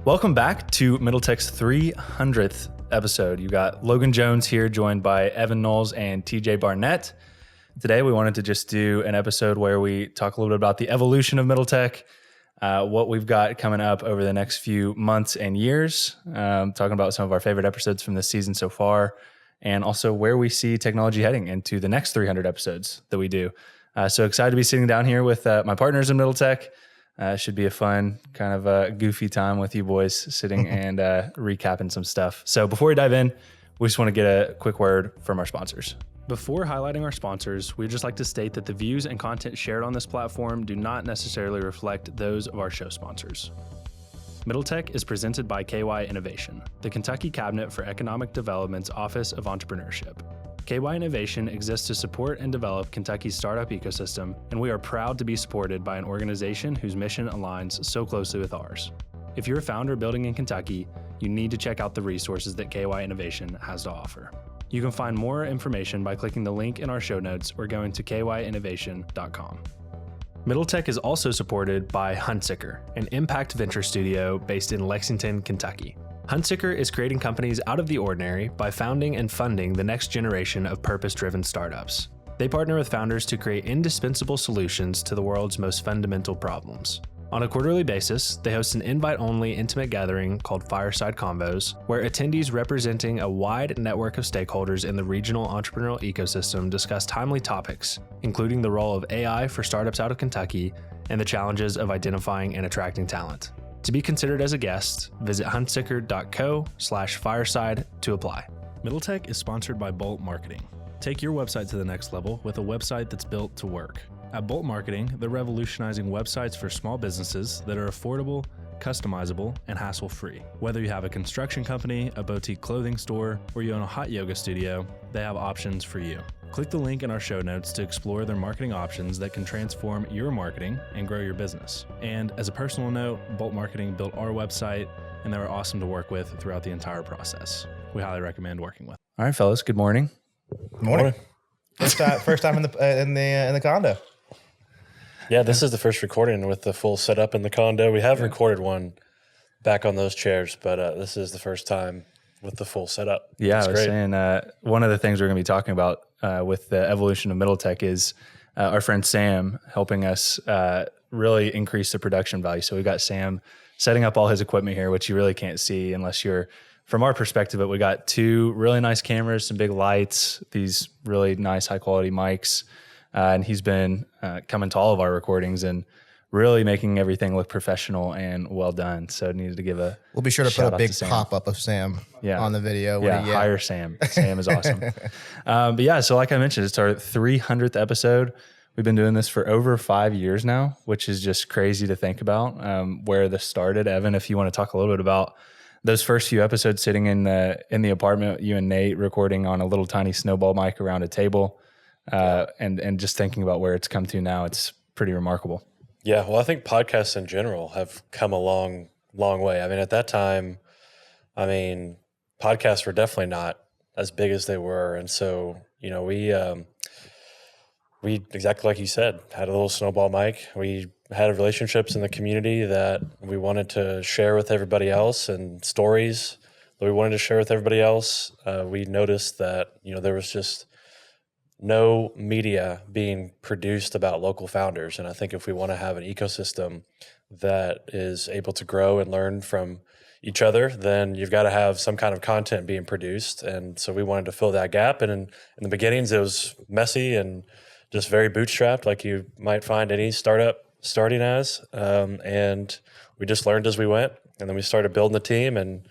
Welcome back to Middle Tech's 300th episode. You got Logan Jones here, joined by Evan Knowles and TJ Barnett. Today, we wanted to just do an episode where we talk a little bit about the evolution of Middle Tech, what we've got coming up over the next few months and years, talking about some of our favorite episodes from this season so far, and also where we see technology heading into the next 300 episodes that we do. So excited to be sitting down here with my partners in Middle Tech. Should be a fun, kind of a goofy time with you boys sitting and recapping some stuff. So before we dive in, we just want to get a quick word from our sponsors. Before highlighting our sponsors, we'd just like to state that the views and content shared on this platform do not necessarily reflect those of our show sponsors. Middle Tech is presented by KY Innovation, the Kentucky Cabinet for Economic Development's Office of Entrepreneurship. KY Innovation exists to support and develop Kentucky's startup ecosystem, and we are proud to be supported by an organization whose mission aligns so closely with ours. If you're a founder building in Kentucky, you need to check out the resources that KY Innovation has to offer. You can find more information by clicking the link in our show notes or going to kyinnovation.com. Middle Tech is also supported by Huntsicker, an impact venture studio based in Lexington, Kentucky. Huntsicker is creating companies out of the ordinary by founding and funding the next generation of purpose-driven startups. They partner with founders to create indispensable solutions to the world's most fundamental problems. On a quarterly basis, they host an invite-only intimate gathering called Fireside Convos, where attendees representing a wide network of stakeholders in the regional entrepreneurial ecosystem discuss timely topics, including the role of AI for startups out of Kentucky and the challenges of identifying and attracting talent. To be considered as a guest, visit huntsicker.co/fireside to apply. Middle Tech is sponsored by Bolt Marketing. Take your website to the next level with a website that's built to work. At Bolt Marketing, they're revolutionizing websites for small businesses that are affordable, customizable, and hassle-free. Whether you have a construction company, a boutique clothing store, or you own a hot yoga studio, they have options for you. Click the link in our show notes to explore their marketing options that can transform your marketing and grow your business. And as a personal note, Bolt Marketing built our website, and they were awesome to work with throughout the entire process. We highly recommend working with. All right, fellas. Good morning. Good morning. First time in the condo. Yeah, this is the first recording with the full setup in the condo. We have recorded one back on those chairs, but this is the first time with the full setup. Yeah, I was saying one of the things we're going to be talking about with the evolution of Middle Tech is our friend Sam helping us really increase the production value. So we got Sam setting up all his equipment here, which you really can't see unless you're from our perspective. But we got two really nice cameras, some big lights, these really nice high quality mics. And he's been coming to all of our recordings and really making everything look professional and well done. So needed to give a We'll be sure to put a big pop-up of Sam on the video. Hire Sam. Sam is awesome. But yeah, so like I mentioned, it's our 300th episode. We've been doing this for over 5 years now, which is just crazy to think about where this started. Evan, if you want to talk a little bit about those first few episodes sitting in the apartment, you and Nate recording on a little tiny snowball mic around a table. And just thinking about where it's come to now, it's pretty remarkable. Yeah, well, I think podcasts in general have come a long way. I mean, at that time, podcasts were definitely not as big as they were. And so, we exactly like you said, had a little snowball mic. We had relationships in the community that we wanted to share with everybody else and stories that we wanted to share with everybody else. We noticed that, there was just no media being produced about local founders. And I think if we want to have an ecosystem that is able to grow and learn from each other, then you've got to have some kind of content being produced. And so we wanted to fill that gap. And in the beginnings, it was messy and just very bootstrapped, like you might find any startup starting as. And we just learned as we went. And then we started building the team. And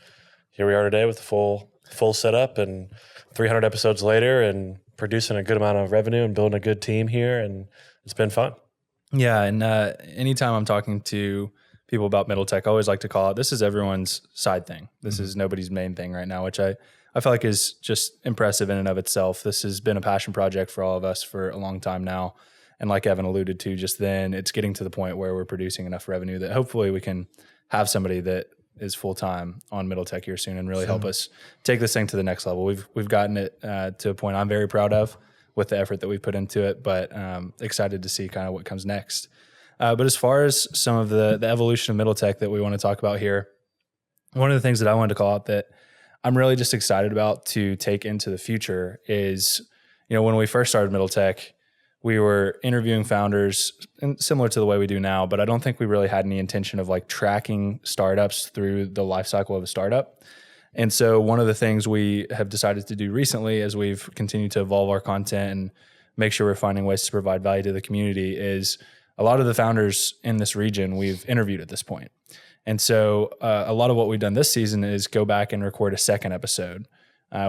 here we are today with the full setup and 300 episodes later and producing a good amount of revenue and building a good team here, and it's been fun. Yeah, and anytime I'm talking to people about Middle Tech, I always like to call it, this is everyone's side thing. This is nobody's main thing right now, which I feel like is just impressive in and of itself. This has been a passion project for all of us for a long time now. And like Evan alluded to just then, it's getting to the point where we're producing enough revenue that hopefully we can have somebody that is full-time on Middle Tech here soon and really help us take this thing to the next level. We've gotten it to a point I'm very proud of with the effort that we put into it, but excited to see kind of what comes next. But as far as some of the evolution of Middle Tech that we want to talk about here, one of the things that I wanted to call out that I'm really just excited about to take into the future is, when we first started Middle Tech, we were interviewing founders and similar to the way we do now, but I don't think we really had any intention of like tracking startups through the life cycle of a startup. And so one of the things we have decided to do recently as we've continued to evolve our content and make sure we're finding ways to provide value to the community is a lot of the founders in this region we've interviewed at this point. And so a lot of what we've done this season is go back and record a second episode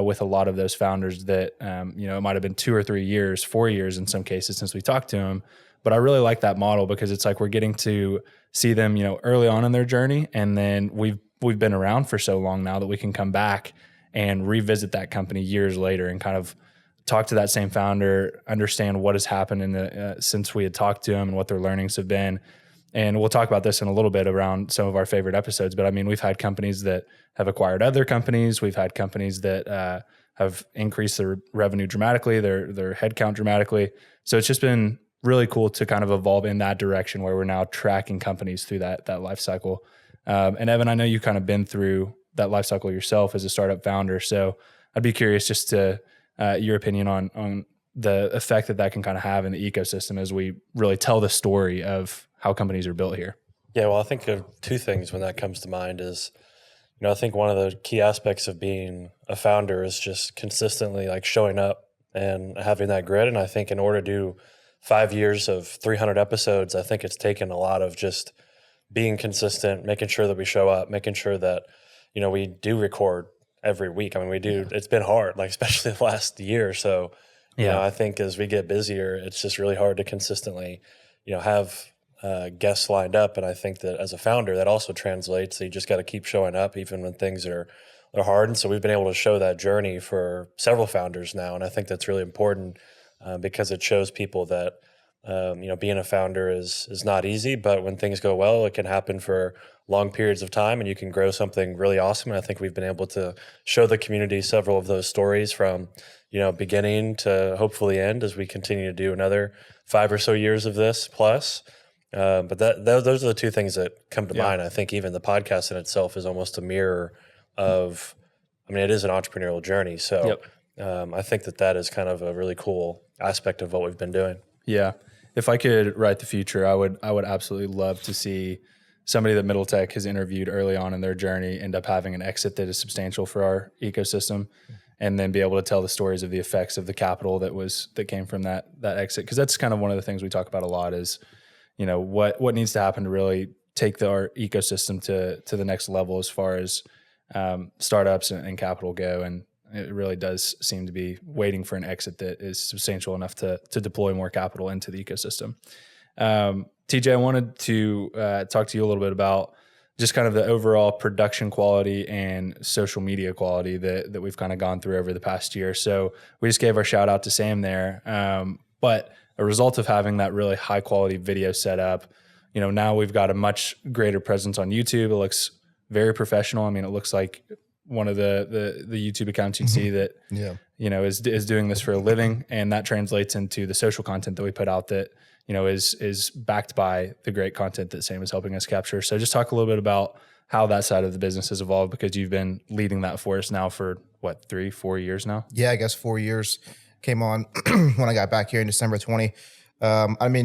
with a lot of those founders that, it might have been 2 or 3 years, 4 years in some cases since we talked to them. But I really like that model because it's like we're getting to see them, early on in their journey. And then we've been around for so long now that we can come back and revisit that company years later and kind of talk to that same founder, understand what has happened since we had talked to them and what their learnings have been. And we'll talk about this in a little bit around some of our favorite episodes. But I mean, we've had companies that have acquired other companies. We've had companies that have increased their revenue dramatically, their headcount dramatically. So it's just been really cool to kind of evolve in that direction where we're now tracking companies through that life cycle. And Evan, I know you've kind of been through that life cycle yourself as a startup founder. So I'd be curious just to your opinion on the effect that can kind of have in the ecosystem as we really tell the story of how companies are built here. Yeah, well, I think of two things when that comes to mind is, I think one of the key aspects of being a founder is just consistently like showing up and having that grit. And I think in order to do 5 years of 300 episodes, I think it's taken a lot of just being consistent, making sure that we show up, making sure that, we do record every week. I mean, we do, It's been hard, like especially the last year or so. I think as we get busier, it's just really hard to consistently, have guests lined up. And I think that as a founder, that also translates. So you just got to keep showing up even when things are hard. And so we've been able to show that journey for several founders now. And I think that's really important because it shows people that, being a founder is not easy, but when things go well, it can happen for long periods of time and you can grow something really awesome. And I think we've been able to show the community several of those stories from, beginning to hopefully end as we continue to do another 5 or so years of this plus. But those are the two things that come to mind. I think even the podcast in itself is almost a mirror of, it is an entrepreneurial journey. So I think that is kind of a really cool aspect of what we've been doing. Yeah. If I could write the future, I would absolutely love to see somebody that Middle Tech has interviewed early on in their journey end up having an exit that is substantial for our ecosystem, and then be able to tell the stories of the effects of the capital that came from that exit. Because that's kind of one of the things we talk about a lot is, what needs to happen to really take our ecosystem to the next level as far as startups and capital go. And it really does seem to be waiting for an exit that is substantial enough to deploy more capital into the ecosystem. TJ, I wanted to talk to you a little bit about just kind of the overall production quality and social media quality that we've kind of gone through over the past year. So we just gave our shout out to Sam there. But a result of having that really high quality video set up, now we've got a much greater presence on YouTube. It looks very professional. It looks like one of the YouTube accounts you'd see that, is doing this for a living. And that translates into the social content that we put out that, is backed by the great content that Sam is helping us capture. So just talk a little bit about how that side of the business has evolved, because you've been leading that for us now for 3-4 years now? Yeah, I guess 4 years. Came on when I got back here in December 20.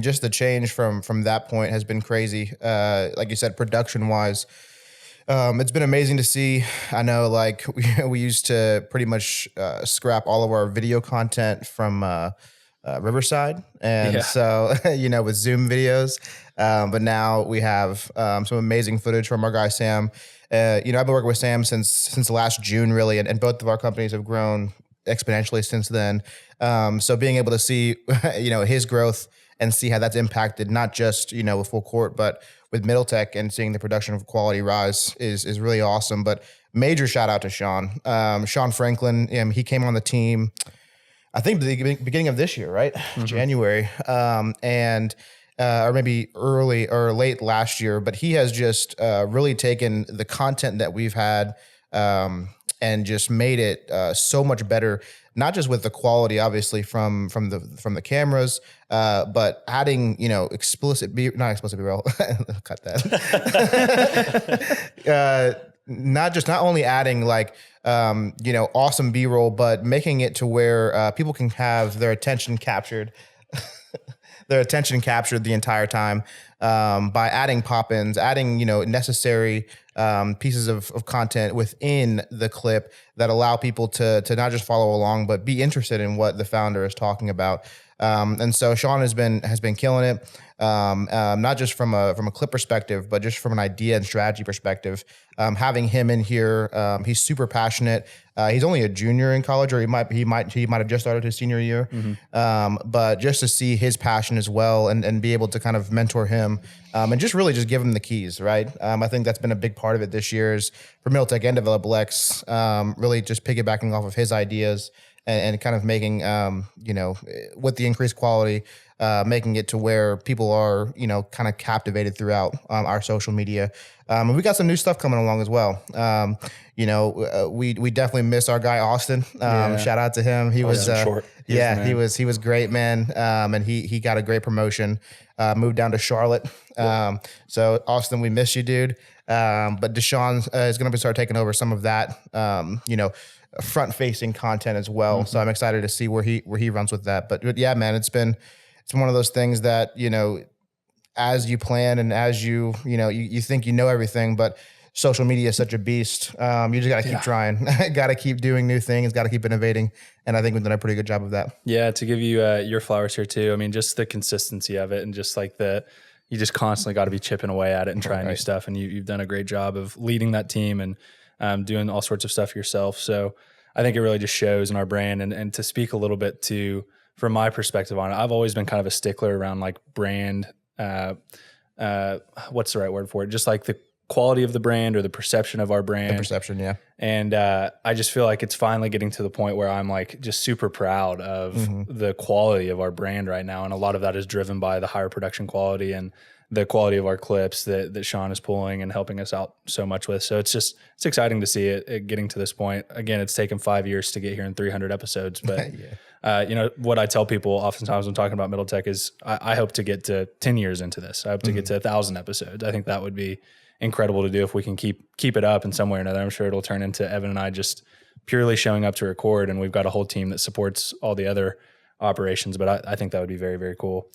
Just the change from that point has been crazy. Like you said, production wise, it's been amazing to see. I know, like we used to pretty much scrap all of our video content from Riverside, and so with Zoom videos. But now we have some amazing footage from our guy Sam. I've been working with Sam since last June, really, and both of our companies have grown exponentially since then. So being able to see his growth and see how that's impacted not just with Full Court, but with Middle Tech, and seeing the production quality rise is really awesome. But major shout out to Sean. Sean Franklin, he came on the team, I think the beginning of this year, right? Mm-hmm. January, or maybe early or late last year. But he has just really taken the content that we've had and just made it so much better. Not just with the quality, obviously from the cameras, but adding not explicit B-roll. Cut that. not only adding like, awesome B-roll, but making it to where people can have their attention captured the entire time by adding pop-ins, adding, necessary pieces of content within the clip that allow people to not just follow along, but be interested in what the founder is talking about. And so Sean has been killing it, not just from a clip perspective, but just from an idea and strategy perspective. Having him in here, he's super passionate. He's only a junior in college, or he might have just started his senior year. But just to see his passion as well, and be able to kind of mentor him, and just really just give him the keys, right? I think that's been a big part of it this year is for Middle Tech and Develop Lex, really just piggybacking off of his ideas. And kind of making, with the increased quality, making it to where people are, kind of captivated throughout our social media. And we got some new stuff coming along as well. We definitely miss our guy Austin. Shout out to him. He was short. he was great, man. And he got a great promotion. Moved down to Charlotte. So Austin, we miss you, dude. But Deshaun is going to start taking over some of that. Front-facing content as well. So I'm excited to see where he runs with that. But yeah, man, it's one of those things that, as you plan and as you think you know everything, but social media is such a beast. You just got to keep trying, got to keep doing new things, got to keep innovating. And I think we've done a pretty good job of that. Yeah. To give you your flowers here too. I mean, just the consistency of it and just like you just constantly got to be chipping away at it and trying new stuff. And you've done a great job of leading that team and doing all sorts of stuff yourself. So I think it really just shows in our brand. And to speak a little bit from my perspective on it, I've always been kind of a stickler around like brand. What's the right word for it? Just like the quality of the brand or the perception of our brand. The perception, yeah. And I just feel like it's finally getting to the point where I'm like just super proud of the quality of our brand right now. And a lot of that is driven by the higher production quality and the quality of our clips that Sean is pulling and helping us out so much with. So it's exciting to see it getting to this point. Again, it's taken 5 years to get here in 300 episodes, but what I tell people oftentimes when talking about Middle Tech is I hope to get to 10 years into this. I hope to get to 1,000 episodes. I think that would be incredible to do if we can keep it up in some way or another. I'm sure it'll turn into Evan and I just purely showing up to record, and we've got a whole team that supports all the other operations, but I think that would be very, very cool.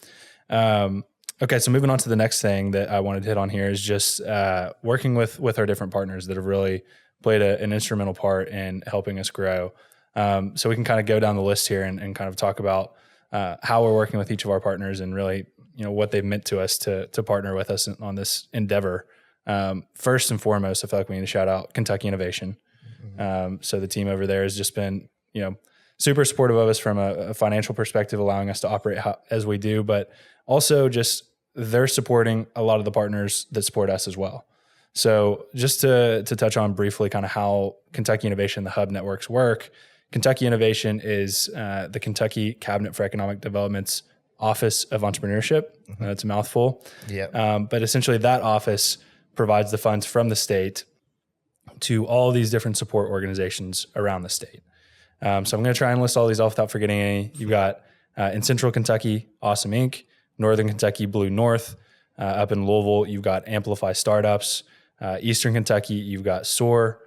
Okay, so moving on to the next thing that I wanted to hit on here is just working with our different partners that have really played an instrumental part in helping us grow. So we can kind of go down the list here and kind of talk about how we're working with each of our partners and really, what they've meant to us to partner with us on this endeavor. First and foremost, I feel like we need to shout out Kentucky Innovation. So the team over there has just been, super supportive of us from a financial perspective, allowing us to operate as we do, but also just they're supporting a lot of the partners that support us as well. So just to touch on briefly kind of how Kentucky Innovation, the hub networks work, Kentucky Innovation is the Kentucky Cabinet for Economic Development's Office of Entrepreneurship. That's a mouthful. Yeah. But essentially that office provides the funds from the state to all these different support organizations around the state. So I'm going to try and list all these off without forgetting any. You've got in Central Kentucky, Awesome Inc., Northern Kentucky, Blue North. Up in Louisville, you've got Amplify Startups. Eastern Kentucky, you've got SOAR.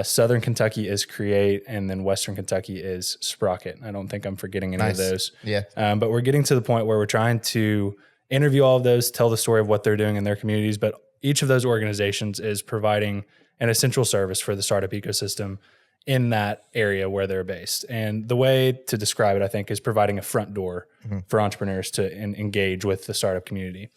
Southern Kentucky is Create, and then Western Kentucky is Sprocket. I don't think I'm forgetting any of those. Yeah. But we're getting to the point where we're trying to interview all of those, tell the story of what they're doing in their communities, but each of those organizations is providing an essential service for the startup ecosystem in that area where they're based. And the way to describe it, I think, is providing a front door for entrepreneurs to engage with the startup community.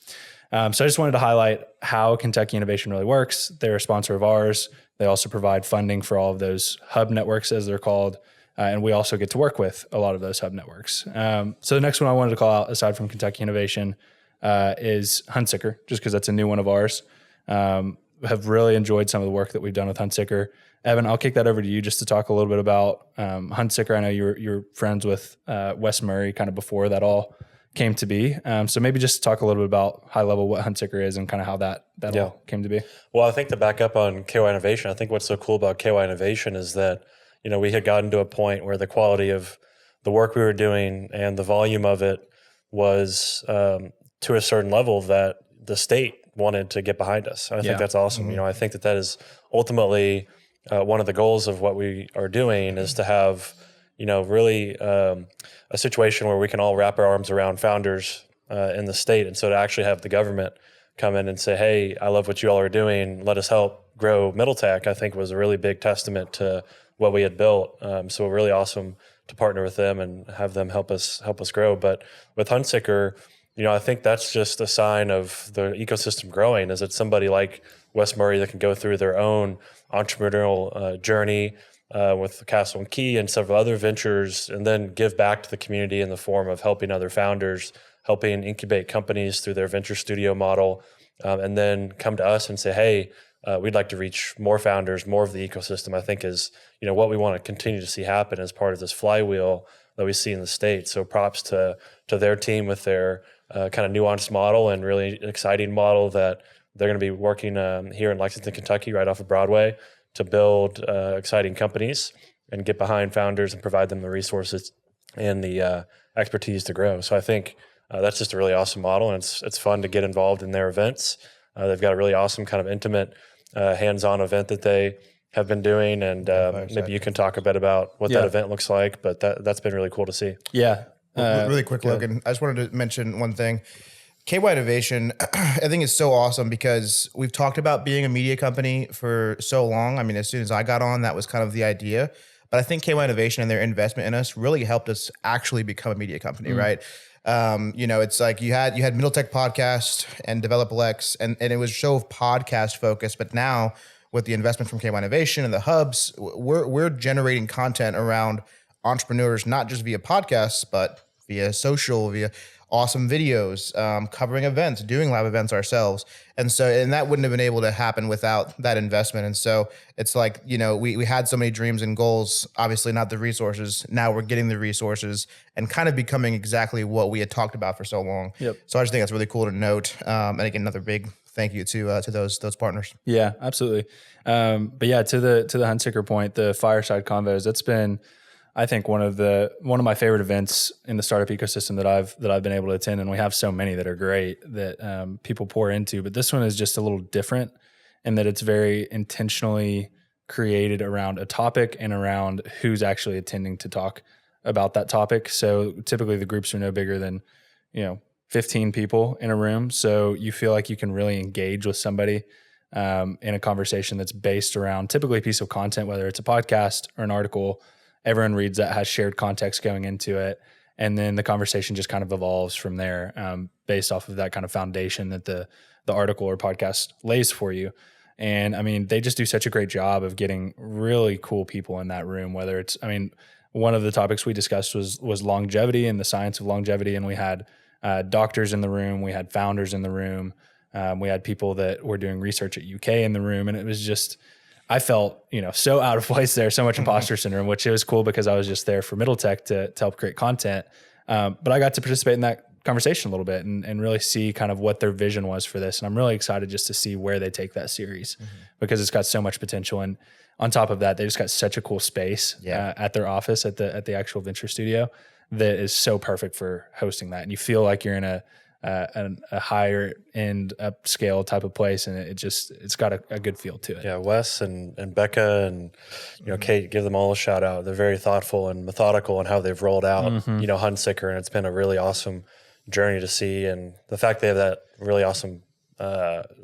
So I just wanted to highlight how Kentucky Innovation really works. They're a sponsor of ours. They also provide funding for all of those hub networks, as they're called. And we also get to work with a lot of those hub networks. So the next one I wanted to call out, aside from Kentucky Innovation, is Huntsicker, just because that's a new one of ours. Have really enjoyed some of the work that we've done with Huntsicker. Evan, I'll kick that over to you just to talk a little bit about Huntsicker. I know you're friends with Wes Murray kind of before that all came to be. So maybe just talk a little bit about high level what Huntsicker is and kind of how that all came to be. Well, I think to back up on KY Innovation, I think what's so cool about KY Innovation is that, we had gotten to a point where the quality of the work we were doing and the volume of it was to a certain level that the state wanted to get behind us. And I Yeah. think that's awesome. You know, I think that is ultimately one of the goals of what we are doing is to have, you know, really a situation where we can all wrap our arms around founders in the state. And so to actually have the government come in and say, hey, I love what you all are doing. Let us help grow Middle Tech, I think was a really big testament to what we had built. So really awesome to partner with them and have them help us grow. But with Huntsicker, you know, I think that's just a sign of the ecosystem growing. Is it somebody like Wes Murray that can go through their own entrepreneurial journey with Castle and Key and several other ventures, and then give back to the community in the form of helping other founders, helping incubate companies through their venture studio model, and then come to us and say, hey, we'd like to reach more founders, more of the ecosystem, I think is, you know, what we want to continue to see happen as part of this flywheel that we see in the state. So props to their team with their kind of nuanced model and really exciting model that they're going to be working here in Lexington, Kentucky, right off of Broadway, to build exciting companies and get behind founders and provide them the resources and the expertise to grow. So I think that's just a really awesome model, and it's fun to get involved in their events. They've got a really awesome kind of intimate hands-on event that they have been doing, and maybe you can talk a bit about what that event looks like, but that's been really cool to see. Yeah. Really quick, Logan, I just wanted to mention one thing. KY Innovation, I think is so awesome because we've talked about being a media company for so long. I mean, as soon as I got on, that was kind of the idea. But I think KY Innovation and their investment in us really helped us actually become a media company, right? You know, it's like you had Middle Tech Podcast and Develop Lex, and it was so podcast focused. But now with the investment from KY Innovation and the hubs, we're generating content around entrepreneurs, not just via podcasts, but via social, via awesome videos, covering events, doing live events ourselves. And that wouldn't have been able to happen without that investment. And so it's like, you know, we had so many dreams and goals, obviously not the resources. Now we're getting the resources and kind of becoming exactly what we had talked about for so long. Yep. So I just think that's really cool to note. And again, another big thank you to those partners. Yeah, absolutely. But yeah, to the Huntsicker point, the fireside convos, that's been, I think, one of my favorite events in the startup ecosystem that I've been able to attend, and we have so many that are great that people pour into. But this one is just a little different in that it's very intentionally created around a topic and around who's actually attending to talk about that topic. So typically the groups are no bigger than 15 people in a room, so you feel like you can really engage with somebody in a conversation that's based around typically a piece of content, whether it's a podcast or an article. Everyone reads that, has shared context going into it. And then the conversation just kind of evolves from there based off of that kind of foundation that the article or podcast lays for you. And I mean, they just do such a great job of getting really cool people in that room, whether it's, I mean, one of the topics we discussed was longevity and the science of longevity. And we had doctors in the room, we had founders in the room, we had people that were doing research at UK in the room. And it was just, I felt, so out of place there, so much imposter syndrome, which it was cool because I was just there for Middle Tech to help create content. But I got to participate in that conversation a little bit and really see kind of what their vision was for this. And I'm really excited just to see where they take that series because it's got so much potential. And on top of that, they just got such a cool space at their office at the actual venture studio that is so perfect for hosting that. And you feel like you're in a higher end upscale type of place, and it's got a good feel to it. Yeah, Wes and Becca and Kate, give them all a shout out. They're very thoughtful and methodical in how they've rolled out Huntsicker, and it's been a really awesome journey to see. And the fact they have that really awesome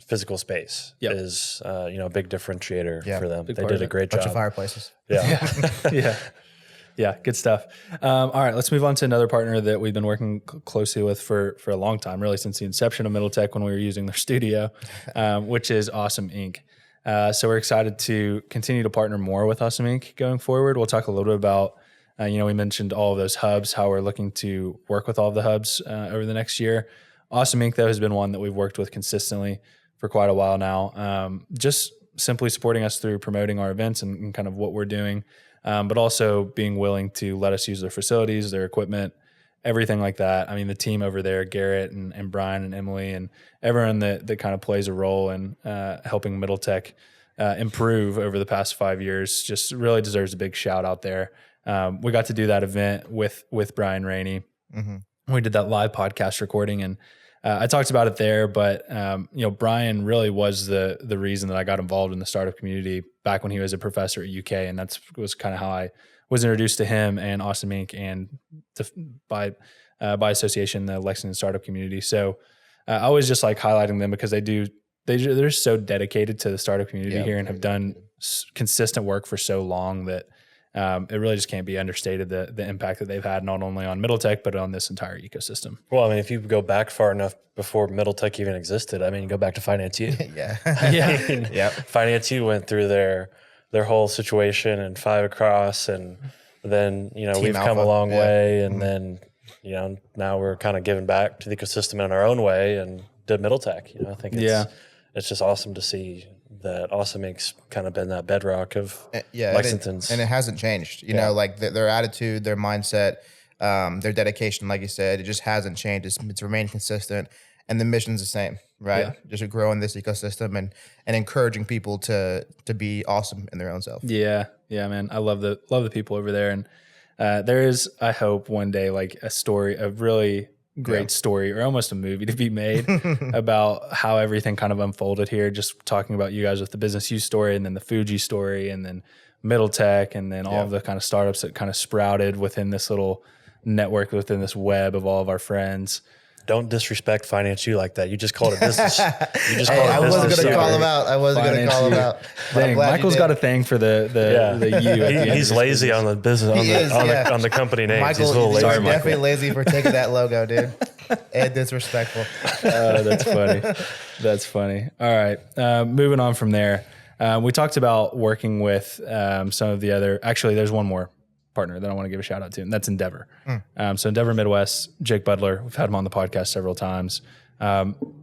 physical space is a big differentiator for them. They did a great job. Bunch of fireplaces. Yeah. Yeah, good stuff. All right, let's move on to another partner that we've been working closely with for a long time, really since the inception of Middle Tech when we were using their studio, which is Awesome Inc. So we're excited to continue to partner more with Awesome Inc. going forward. We'll talk a little bit about, we mentioned all of those hubs, how we're looking to work with all of the hubs over the next year. Awesome Inc., though, has been one that we've worked with consistently for quite a while now, just simply supporting us through promoting our events and kind of what we're doing. But also being willing to let us use their facilities, their equipment, everything like that. I mean, the team over there, Garrett and Brian and Emily and everyone that kind of plays a role in helping Middle Tech improve over the past 5 years just really deserves a big shout out there. We got to do that event with Brian Rainey. We did that live podcast recording, and I talked about it there, but Brian really was the reason that I got involved in the startup community back when he was a professor at UK, and that was kind of how I was introduced to him and Awesome Inc. and by association the Lexington startup community. So I always just like highlighting them because they're so dedicated to the startup community here and have done consistent work for so long that it really just can't be understated the impact that they've had not only on Middle Tech, but on this entire ecosystem. Well, I mean, if you go back far enough before Middle Tech even existed, I mean, go back to Finance U. Finance U went through their whole situation and Five Across, and then, Team we've Alpha. come a long way, and then, now we're kind of giving back to the ecosystem in our own way and did Middle Tech. I think it's just awesome to see that Awesome Inc.'s kind of been that bedrock of Lexington's. And it hasn't changed. You know, like their attitude, their mindset, their dedication, like you said, it just hasn't changed. It's remained consistent, and the mission's the same, right? Just growing this ecosystem and encouraging people to be awesome in their own self. Yeah, man. I love the people over there, and there is, I hope, one day like a really great story or almost a movie to be made about how everything kind of unfolded here. Just talking about you guys with the Business U story, and then the Fuji story, and then Middle Tech, and then all of the kind of startups that kind of sprouted within this little network, within this web of all of our friends. Don't disrespect Finance U like that. You just called it business. I wasn't going to call him out. Dang, Michael's got a thing for the U. He's lazy on the business, on the company names. Michael, he's a little lazy. Sorry, definitely lazy for taking that logo, dude. And disrespectful. That's funny. That's funny. All right. Moving on from there. We talked about working with some of the other, actually, there's one more partner that I want to give a shout out to, and that's Endeavor. So Endeavor Midwest, Jake Butler, we've had him on the podcast several times.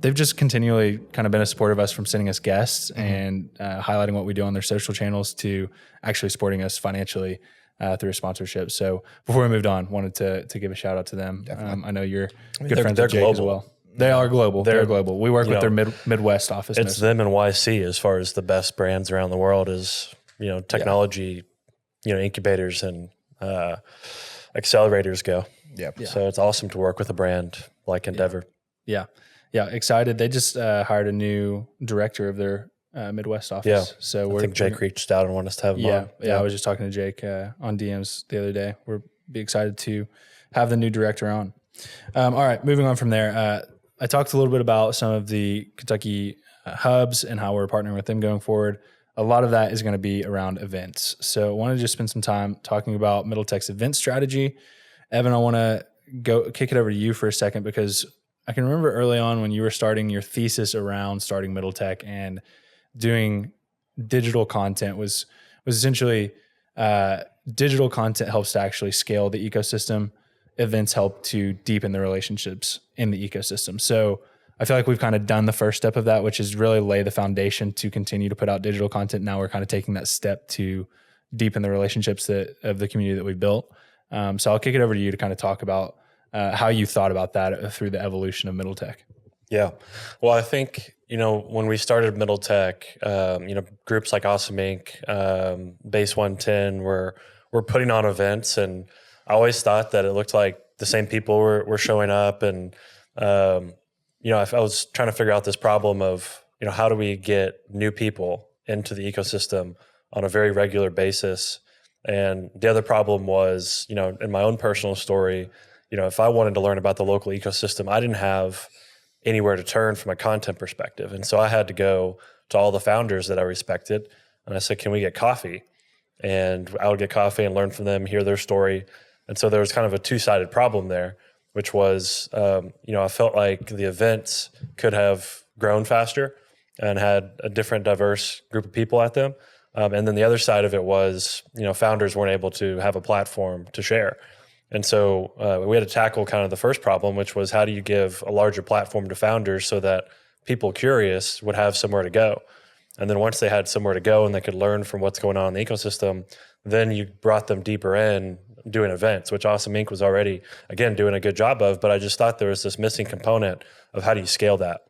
They've just continually kind of been a supporter of us, from sending us guests and highlighting what we do on their social channels to actually supporting us financially through a sponsorship. So before we moved on, wanted to give a shout out to them. I know you're good friends with Jake as well. They are global. They're global. We work with their Midwest office. It's them and YC as far as the best brands around the world is, technology, incubators and accelerators go. So it's awesome to work with a brand like Endeavor. Yeah. Excited. They just hired a new director of their Midwest office. So I think Jake reached out and wanted us to have him on. Yeah. I was just talking to Jake on DMs the other day. We're be excited to have the new director on. All right, moving on from there. I talked a little bit about some of the Kentucky hubs and how we're partnering with them going forward. A lot of that is going to be around events. So I want to just spend some time talking about Middle Tech's event strategy. Evan, I want to kick it over to you for a second, because I can remember early on when you were starting your thesis around starting Middle Tech and doing digital content was essentially digital content helps to actually scale the ecosystem. Events help to deepen the relationships in the ecosystem. So I feel like we've kind of done the first step of that, which is really lay the foundation to continue to put out digital content. Now we're kind of taking that step to deepen the relationships of the community that we built. So I'll kick it over to you to kind of talk about how you thought about that through the evolution of Middle Tech. Yeah. Well, I think, when we started Middle Tech, groups like Awesome Inc., Base 110 were putting on events, and I always thought that it looked like the same people were showing up. And, I was trying to figure out this problem of, how do we get new people into the ecosystem on a very regular basis? And the other problem was, in my own personal story, if I wanted to learn about the local ecosystem, I didn't have anywhere to turn from a content perspective. And so I had to go to all the founders that I respected. And I said, can we get coffee? And I would get coffee and learn from them, hear their story. And so there was kind of a two-sided problem there, which was, I felt like the events could have grown faster and had a different, diverse group of people at them. And then the other side of it was, founders weren't able to have a platform to share. And so we had to tackle kind of the first problem, which was how do you give a larger platform to founders so that people curious would have somewhere to go? And then once they had somewhere to go and they could learn from what's going on in the ecosystem, then you brought them deeper in doing events, which Awesome Inc. was already, again, doing a good job of. But I just thought there was this missing component of how do you scale that?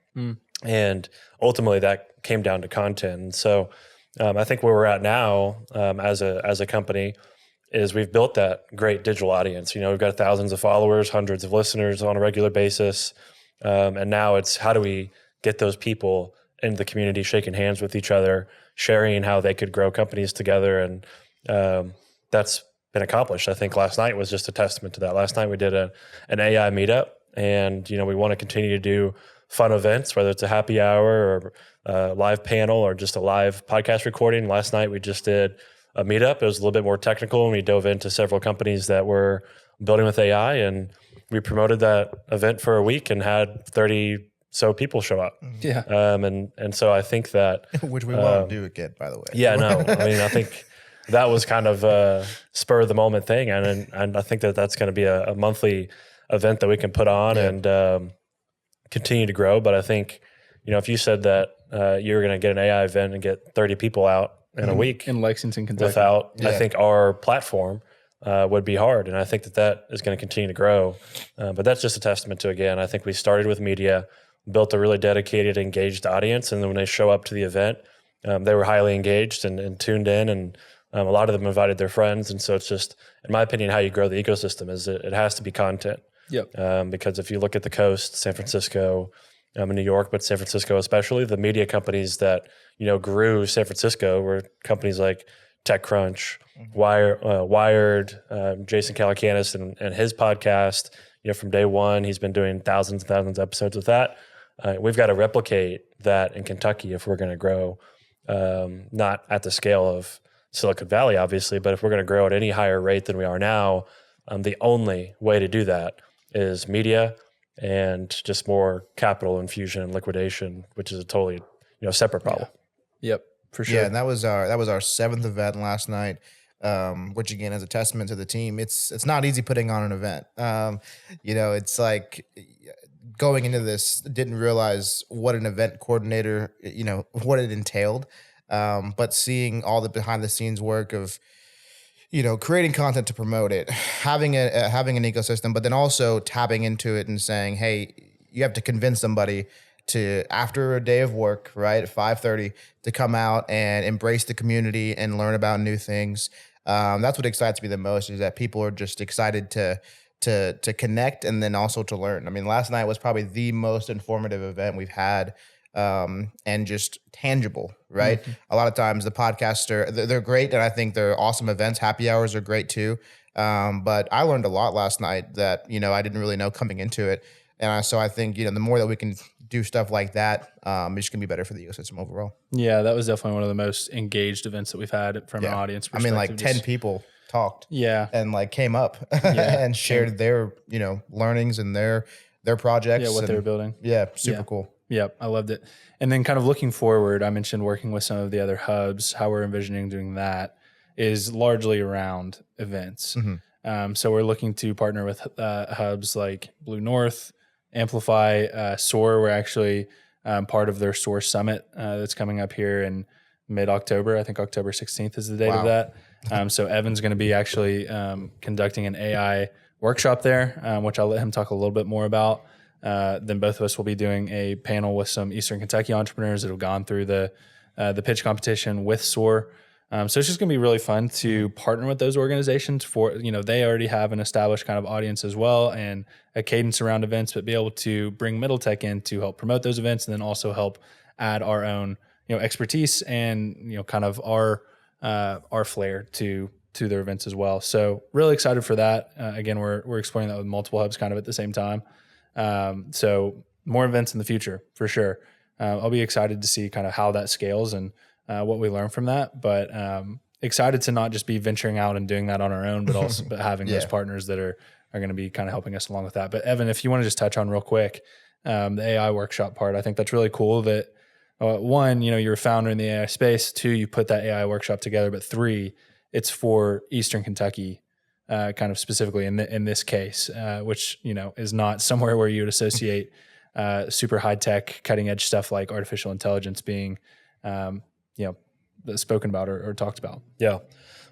And ultimately that came down to content. And so I think where we're at now as a company is we've built that great digital audience. We've got thousands of followers, hundreds of listeners on a regular basis. And now it's how do we get those people into the community, shaking hands with each other, sharing how they could grow companies together. And that's been accomplished. I think last night was just a testament to that. Last night we did an AI meetup, and we want to continue to do fun events, whether it's a happy hour or a live panel or just a live podcast recording. Last night we just did a meetup. It was a little bit more technical, and we dove into several companies that were building with AI, and we promoted that event for a week and had 30 so people show up. Yeah. And so I think that which we want to do again, by the way. yeah, no, I mean, I think that was kind of a spur of the moment thing. And I think that that's going to be a monthly event that we can put on and continue to grow. But I think, if you said that you were going to get an AI event and get 30 people out in a week in Lexington, Kentucky, without, I think our platform would be hard. And I think that is going to continue to grow. But that's just a testament to, again, I think we started with media, built a really dedicated, engaged audience. And then when they show up to the event, they were highly engaged and tuned in. And a lot of them invited their friends. And so it's just, in my opinion, how you grow the ecosystem is it has to be content. Yep. Because if you look at the coast, San Francisco, in New York, but San Francisco especially, the media companies that, grew San Francisco were companies like TechCrunch, Wired, Jason Calacanis and his podcast. From day one, he's been doing thousands and thousands of episodes with that. We've got to replicate that in Kentucky if we're going to grow, not at the scale of Silicon Valley, obviously, but if we're going to grow at any higher rate than we are now, the only way to do that is media and just more capital infusion and liquidation, which is a totally separate problem. Yep, for sure. Yeah, and that was our seventh event last night. Which again is a testament to the team. It's not easy putting on an event. It's like going into this, didn't realize what an event coordinator, what it entailed. But seeing all the behind the scenes work of, creating content to promote it, having an ecosystem, but then also tapping into it and saying, hey, you have to convince somebody to, after a day of work, right, at 5:30, to come out and embrace the community and learn about new things. That's what excites me the most, is that people are just excited to connect and then also to learn. I mean, last night was probably the most informative event we've had, and just tangible, right? Mm-hmm. A lot of times the podcasts they're great, and I think they're awesome events. Happy hours are great too. But I learned a lot last night that, I didn't really know coming into it. And so I think, the more that we can do stuff like that, it's going to be better for the ecosystem overall. Yeah, that was definitely one of the most engaged events that we've had from an audience perspective. I mean, 10 people talked. Yeah. And came up and shared their, learnings and their projects. Yeah, what they were building. Yeah, super cool. Yep, I loved it. And then kind of looking forward, I mentioned working with some of the other hubs. How we're envisioning doing that is largely around events. Mm-hmm. So we're looking to partner with hubs like Blue North, Amplify, SOAR. We're actually part of their SOAR Summit that's coming up here in mid-October. I think October 16th is the date of that. So Evan's going to be actually conducting an AI workshop there, which I'll let him talk a little bit more about. Then both of us will be doing a panel with some Eastern Kentucky entrepreneurs that have gone through the pitch competition with SOAR. So it's just going to be really fun to partner with those organizations for, they already have an established kind of audience as well and a cadence around events, but be able to bring Middle Tech in to help promote those events and then also help add our own, expertise and, kind of our flair to their events as well. So really excited for that. Again, we're exploring that with multiple hubs kind of at the same time. So more events in the future for sure. I'll be excited to see kind of how that scales and what we learn from that, but excited to not just be venturing out and doing that on our own, but also but having those partners that are going to be kind of helping us along with that. But Evan, if you want to just touch on real quick, the AI workshop part, I think that's really cool that one, you're a founder in the AI space, two, you put that AI workshop together, but three, it's for Eastern Kentucky, kind of specifically in this case, which, is not somewhere where you would associate super high tech, cutting edge stuff like artificial intelligence being, spoken about or talked about. Yeah.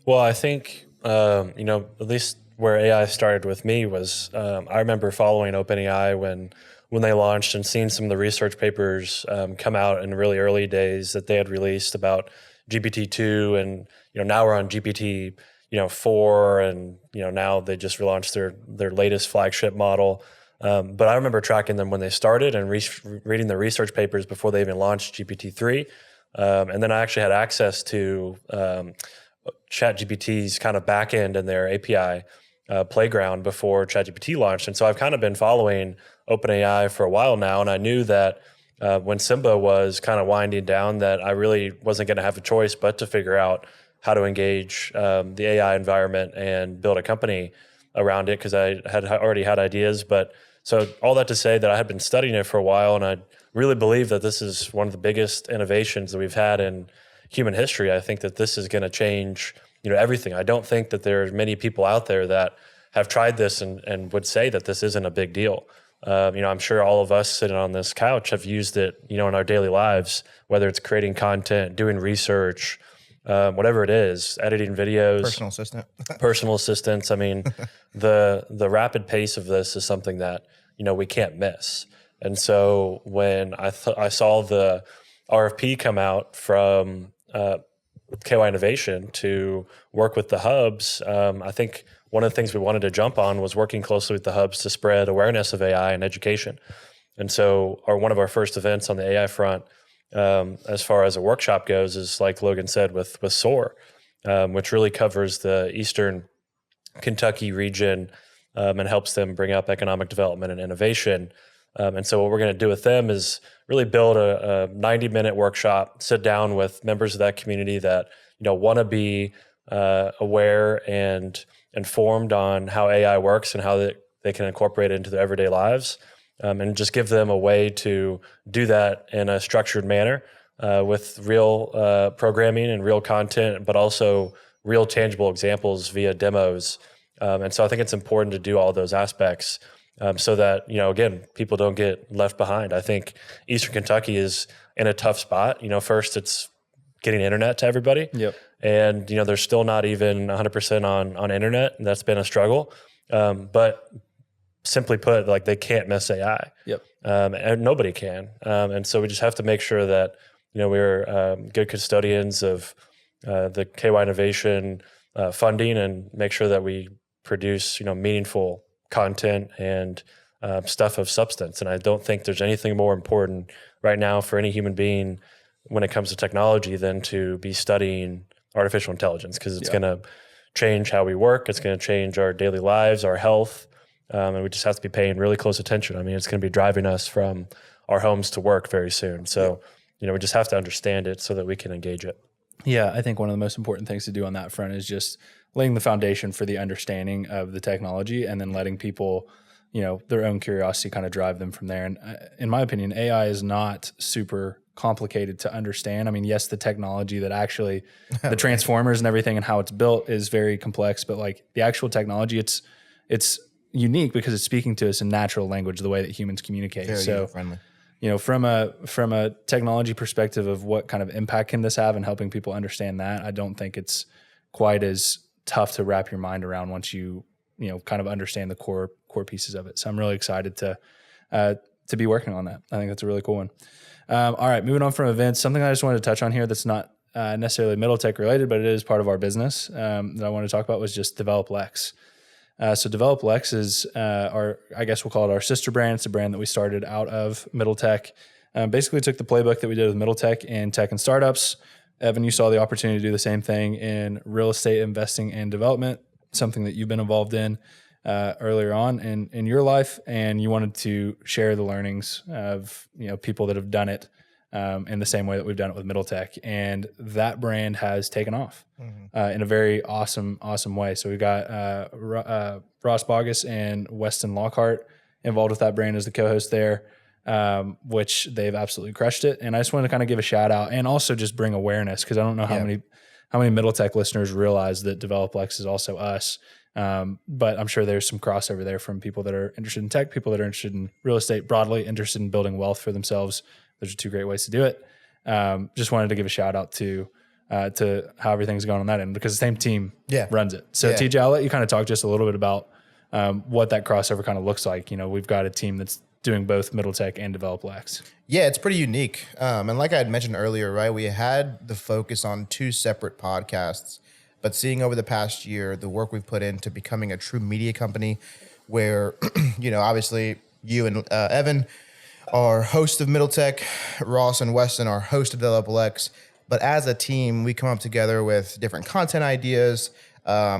Well, I think, at least where AI started with me was, I remember following OpenAI when they launched and seeing some of the research papers come out in really early days that they had released about GPT-2 and, now we're on GPT, 4 and, now they just relaunched their latest flagship model. But I remember tracking them when they started and reading the research papers before they even launched GPT-3. And then I actually had access to ChatGPT's kind of backend and their API playground before ChatGPT launched. And so I've kind of been following OpenAI for a while now. And I knew that when Simba was kind of winding down, that I really wasn't going to have a choice but to figure out how to engage the AI environment and build a company around it, because I had already had ideas. But so all that to say that I had been studying it for a while, and I really believe that this is one of the biggest innovations that we've had in human history. I think that this is going to change, everything. I don't think that there are many people out there that have tried this and would say that this isn't a big deal. I'm sure all of us sitting on this couch have used it, in our daily lives, whether it's creating content, doing research, whatever it is, editing videos, personal assistants. I mean, the rapid pace of this is something that, we can't miss. And so when I saw the RFP come out from KY Innovation to work with the hubs, I think one of the things we wanted to jump on was working closely with the hubs to spread awareness of AI and education. And so one of our first events on the AI front, as far as a workshop goes, is like Logan said with SOAR, which really covers the Eastern Kentucky region and helps them bring up economic development and innovation. And so what we're going to do with them is really build a 90-minute workshop, sit down with members of that community that want to be aware and informed on how AI works and how they can incorporate it into their everyday lives, and just give them a way to do that in a structured manner with real programming and real content, but also real tangible examples via demos. And so I think it's important to do all those aspects so that, again, people don't get left behind. I think Eastern Kentucky is in a tough spot. First it's getting internet to everybody. Yep. And, they're still not even 100% on internet. And that's been a struggle. But simply put, like, they can't miss AI. Yep. And nobody can. And so we just have to make sure that, we're good custodians of the KY Innovation funding, and make sure that we produce, meaningful content and stuff of substance. And I don't think there's anything more important right now for any human being when it comes to technology than to be studying artificial intelligence, because it's going to change how we work. It's going to change our daily lives, our health. And we just have to be paying really close attention. I mean, it's going to be driving us from our homes to work very soon. So, we just have to understand it so that we can engage it. Yeah, I think one of the most important things to do on that front is just laying the foundation for the understanding of the technology, and then letting people, their own curiosity kind of drive them from there. And in my opinion, AI is not super complicated to understand. I mean, yes, the technology that actually, the transformers and everything and how it's built is very complex, but like the actual technology, it's unique because it's speaking to us in natural language, the way that humans communicate. Very so friendly. From a technology perspective of what kind of impact can this have and helping people understand that, I don't think it's quite as tough to wrap your mind around once you kind of understand the core pieces of it. So I'm really excited to be working on that. I think that's a really cool one. All right, moving on from events, something I just wanted to touch on here that's not necessarily Middle Tech related, but it is part of our business that I wanted to talk about was just Develop Lex. So Develop Lex is I guess we'll call it our sister brand. It's a brand that we started out of Middle Tech. Basically took the playbook that we did with Middle Tech in tech and startups. Evan, you saw the opportunity to do the same thing in real estate investing and development, something that you've been involved in earlier on in your life, and you wanted to share the learnings of people that have done it in the same way that we've done it with Middle Tech, and that brand has taken off in a very awesome way. So we've got Ross Bogus and Weston Lockhart involved with that brand as the co-host there, which they've absolutely crushed it. And I just wanted to kind of give a shout out and also just bring awareness, because I don't know how many Middle Tech listeners realize that Develop Lex is also us. But I'm sure there's some crossover there from people that are interested in tech, people that are interested in real estate broadly, interested in building wealth for themselves. Those are two great ways to do it. Just wanted to give a shout out to how everything's going on that end, because the same team runs it. So TJ, I'll let you kind of talk just a little bit about what that crossover kind of looks like. We've got a team that's doing both Middle Tech and Develop Lex. Yeah, it's pretty unique. And like I had mentioned earlier, right, we had the focus on two separate podcasts, but seeing over the past year, the work we've put into becoming a true media company where, obviously you and Evan are host of Middle Tech, Ross and Weston are host of DevelopLX. But as a team, we come up together with different content ideas,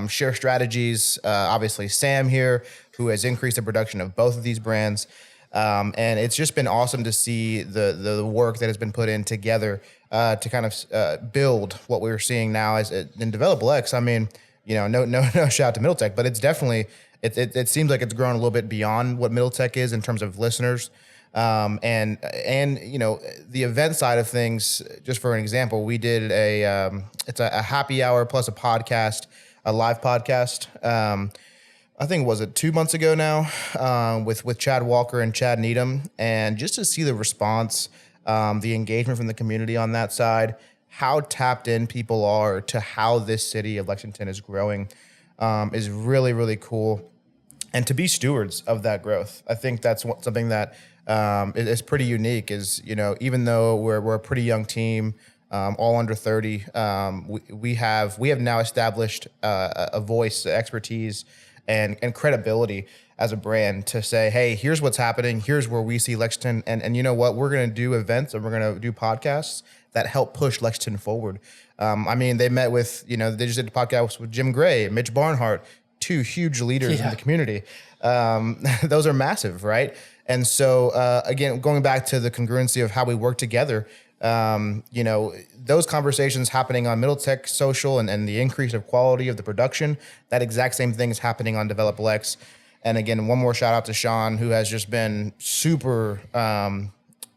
share strategies. Obviously, Sam here, who has increased the production of both of these brands. And it's just been awesome to see the work that has been put in together to kind of build what we're seeing now as in DevelopLX. I mean, no shout out to Middle Tech, but it's definitely it seems like it's grown a little bit beyond what Middle Tech is in terms of listeners. And the event side of things, just for an example, we did it's a happy hour plus a podcast, a live podcast. I think, was it 2 months ago now, with Chad Walker and Chad Needham, and just to see the response, the engagement from the community on that side, how tapped in people are to how this city of Lexington is growing, is really, really cool. And to be stewards of that growth, I think that's something that is pretty unique. Is even though we're a pretty young team, all under 30, we have now established a voice, expertise, and credibility as a brand to say, hey, here's what's happening. Here's where we see Lexington. And you know what? We're going to do events and we're going to do podcasts that help push Lexington forward. They met with, they just did a podcast with Jim Gray, Mitch Barnhart, two huge leaders in the community. Those are massive, right? And so, again, going back to the congruency of how we work together, those conversations happening on Middle Tech Social and the increase of quality of the production, that exact same thing is happening on DevelopLX. And again, one more shout out to Sean, who has just been super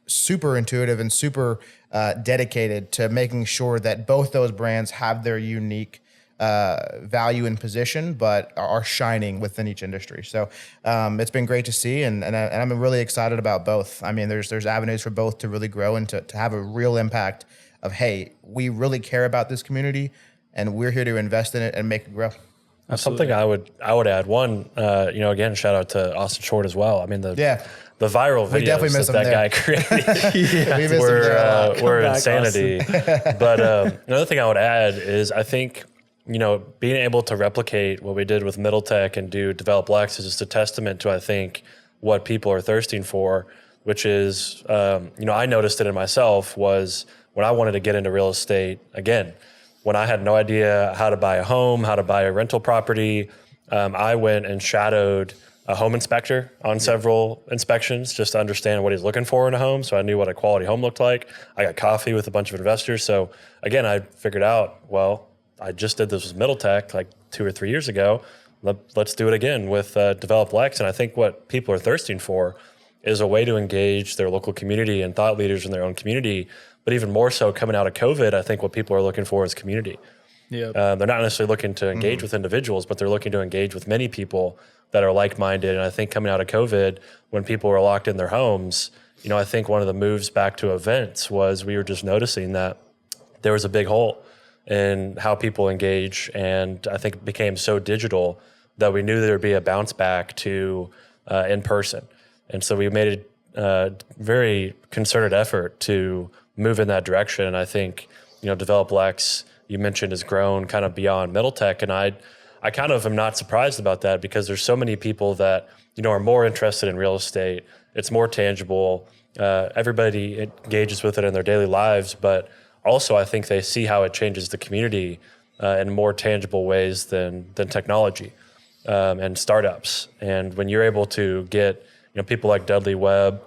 intuitive and super dedicated to making sure that both those brands have their unique value and position, but are shining within each industry. So it's been great to see, and I'm really excited about both. I mean, there's avenues for both to really grow and to have a real impact of, hey, we really care about this community, and we're here to invest in it and make it grow. Absolutely. Something I would add, one, again, shout out to Austin Short as well. I mean, the viral videos that guy created were insanity. But another thing I would add is I think, being able to replicate what we did with Middle Tech and do DevelopLX is just a testament to, I think, what people are thirsting for, which is, I noticed it in myself was when I wanted to get into real estate, again, when I had no idea how to buy a home, how to buy a rental property, I went and shadowed a home inspector on several inspections just to understand what he's looking for in a home. So I knew what a quality home looked like. I got coffee with a bunch of investors. So again, I figured out, well, I just did this with Middle Tech like 2 or 3 years ago. Let's do it again with DevelopLX. And I think what people are thirsting for is a way to engage their local community and thought leaders in their own community. But even more so coming out of COVID, I think what people are looking for is community. Yep. They're not necessarily looking to engage with individuals, but they're looking to engage with many people that are like-minded. And I think coming out of COVID, when people were locked in their homes, I think one of the moves back to events was we were just noticing that there was a big hole in how people engage. And I think it became so digital that we knew there would be a bounce back to in person. And so we made a very concerted effort to move in that direction. And I think, DevelopLX, you mentioned, has grown kind of beyond Middle Tech. And I kind of am not surprised about that because there's so many people that, are more interested in real estate. It's more tangible. Everybody engages with it in their daily lives, but also I think they see how it changes the community in more tangible ways than technology and startups. And when you're able to get, people like Dudley Webb,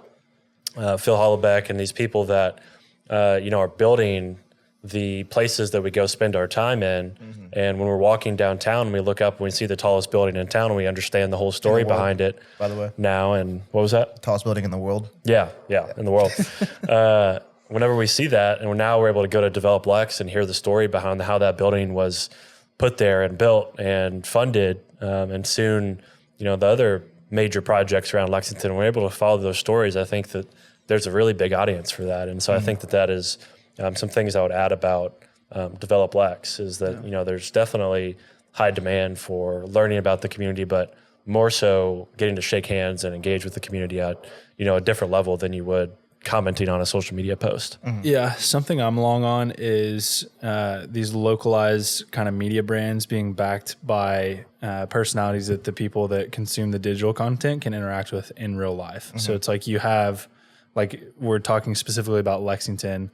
Phil Hollebeck, and these people that, are building the places that we go spend our time in. Mm-hmm. And when we're walking downtown and we look up and we see the tallest building in town and we understand the whole story behind it, by the way, now. And what was that? Tallest building in the world. Yeah, in the world. Whenever we see that, and now we're able to go to DevelopLX and hear the story behind how that building was put there and built and funded, and soon, the other major projects around Lexington, we're able to follow those stories. I think that there's a really big audience for that. And so I think that is some things I would add about DevelopLX is that, there's definitely high demand for learning about the community, but more so getting to shake hands and engage with the community at, a different level than you would commenting on a social media post. Yeah, something I'm long on is these localized kind of media brands being backed by personalities that the people that consume the digital content can interact with in real life. So it's like you have, like we're talking specifically about Lexington,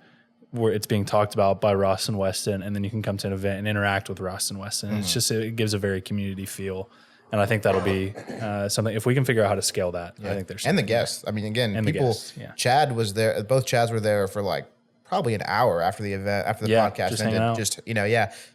where it's being talked about by Ross and Weston, and then you can come to an event and interact with Ross and Weston. And it's just, it gives a very community feel. And I think that'll be something, if we can figure out how to scale that, I think there's And the something there. guests. I mean, again, And the people, guests, yeah. Chad was there. Both Chads were there for like probably an hour after the event, after the podcast just hanging ended. out. Just,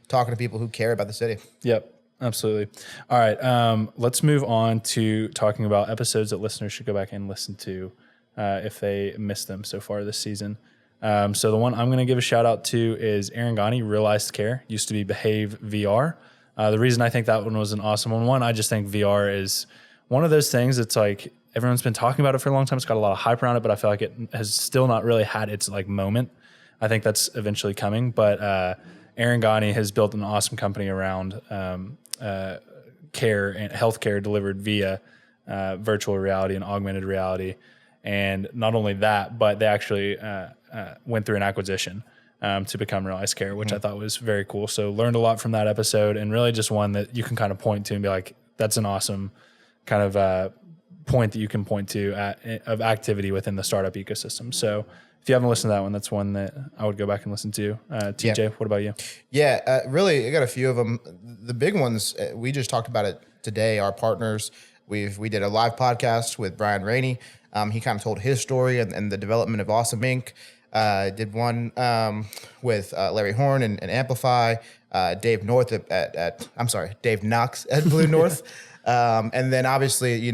talking to people who care about the city. Yep, absolutely. All right, let's move on to talking about episodes that listeners should go back and listen to if they missed them so far this season. So the one I'm going to give a shout out to is Aaron Ghani, Realized Care, used to be Behave VR. The reason I think that one was an awesome one, I just think VR is one of those things that's like everyone's been talking about it for a long time. It's got a lot of hype around it, but I feel like it has still not really had its like moment. I think that's eventually coming. But Aaron Ghani has built an awesome company around care and healthcare delivered via virtual reality and augmented reality. And not only that, but they actually went through an acquisition to become Realized Care, which I thought was very cool. So learned a lot from that episode, and really just one that you can kind of point to and be like, that's an awesome kind of point that you can point to of activity within the startup ecosystem. So if you haven't listened to that one, that's one that I would go back and listen to. TJ, what about you? Yeah, really, I got a few of them. The big ones, we just talked about it today, our partners. We did a live podcast with Brian Rainey. He kind of told his story and the development of Awesome Inc. Did one with Larry Horn and Amplify, Dave Knox at Blue North. And then obviously,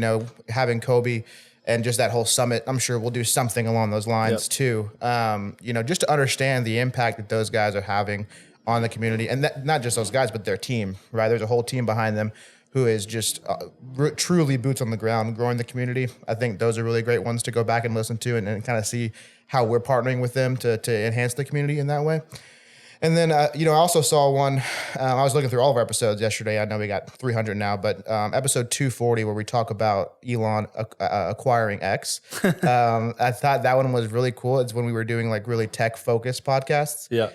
having Kobe and just that whole summit, I'm sure we'll do something along those lines too. Just to understand the impact that those guys are having on the community, and not just those guys, but their team, right? There's a whole team behind them who is just truly boots on the ground, growing the community. I think those are really great ones to go back and listen to and kind of see how we're partnering with them to enhance the community in that way. And then, I also saw one, I was looking through all of our episodes yesterday. I know we got 300 now, but episode 240 where we talk about Elon acquiring X. I thought that one was really cool. It's when we were doing like really tech focused podcasts. Yeah.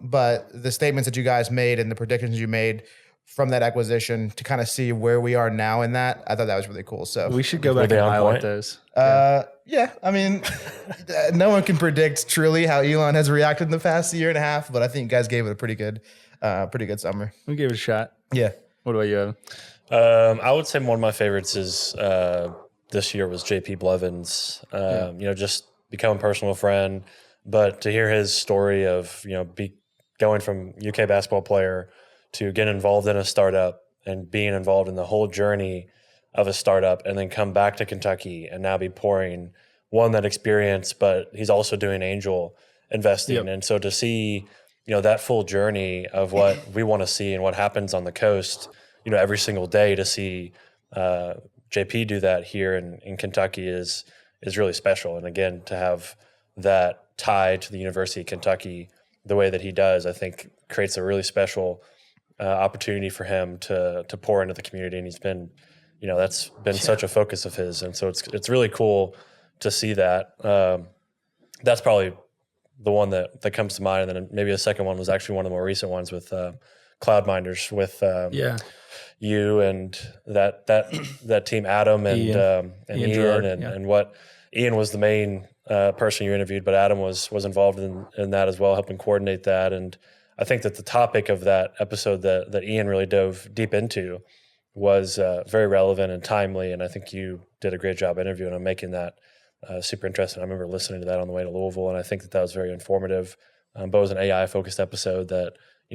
But the statements that you guys made and the predictions you made from that acquisition to kind of see where we are now in that, I thought that was really cool. So We should go back and highlight those. yeah, I mean, no one can predict truly how Elon has reacted in the past year and a half, but I think you guys gave it a pretty good summary. We gave it a shot. Yeah. What about you, Evan? I would say one of my favorites is this year was JP Blevins. Just become a personal friend, but to hear his story of going from UK basketball player to get involved in a startup and being involved in the whole journey of a startup, and then come back to Kentucky and now be pouring that experience, but he's also doing angel investing. Yep. And so to see, that full journey of what we want to see and what happens on the coast, every single day, to see JP do that here in Kentucky is really special. And again, to have that tie to the University of Kentucky the way that he does, I think creates a really special opportunity for him to pour into the community. And he's been, that's been such a focus of his. And so it's really cool to see that. That's probably the one that comes to mind. And then maybe a second one was actually one of the more recent ones with Cloud Minders with you and that team, Adam and Ian and what Ian was the main person you interviewed, but Adam was involved in that as well, helping coordinate that. And I think that the topic of that episode that Ian really dove deep into was very relevant and timely, and I think you did a great job interviewing and making that super interesting. I remember listening to that on the way to Louisville, and I think that was very informative. But it was an AI-focused episode that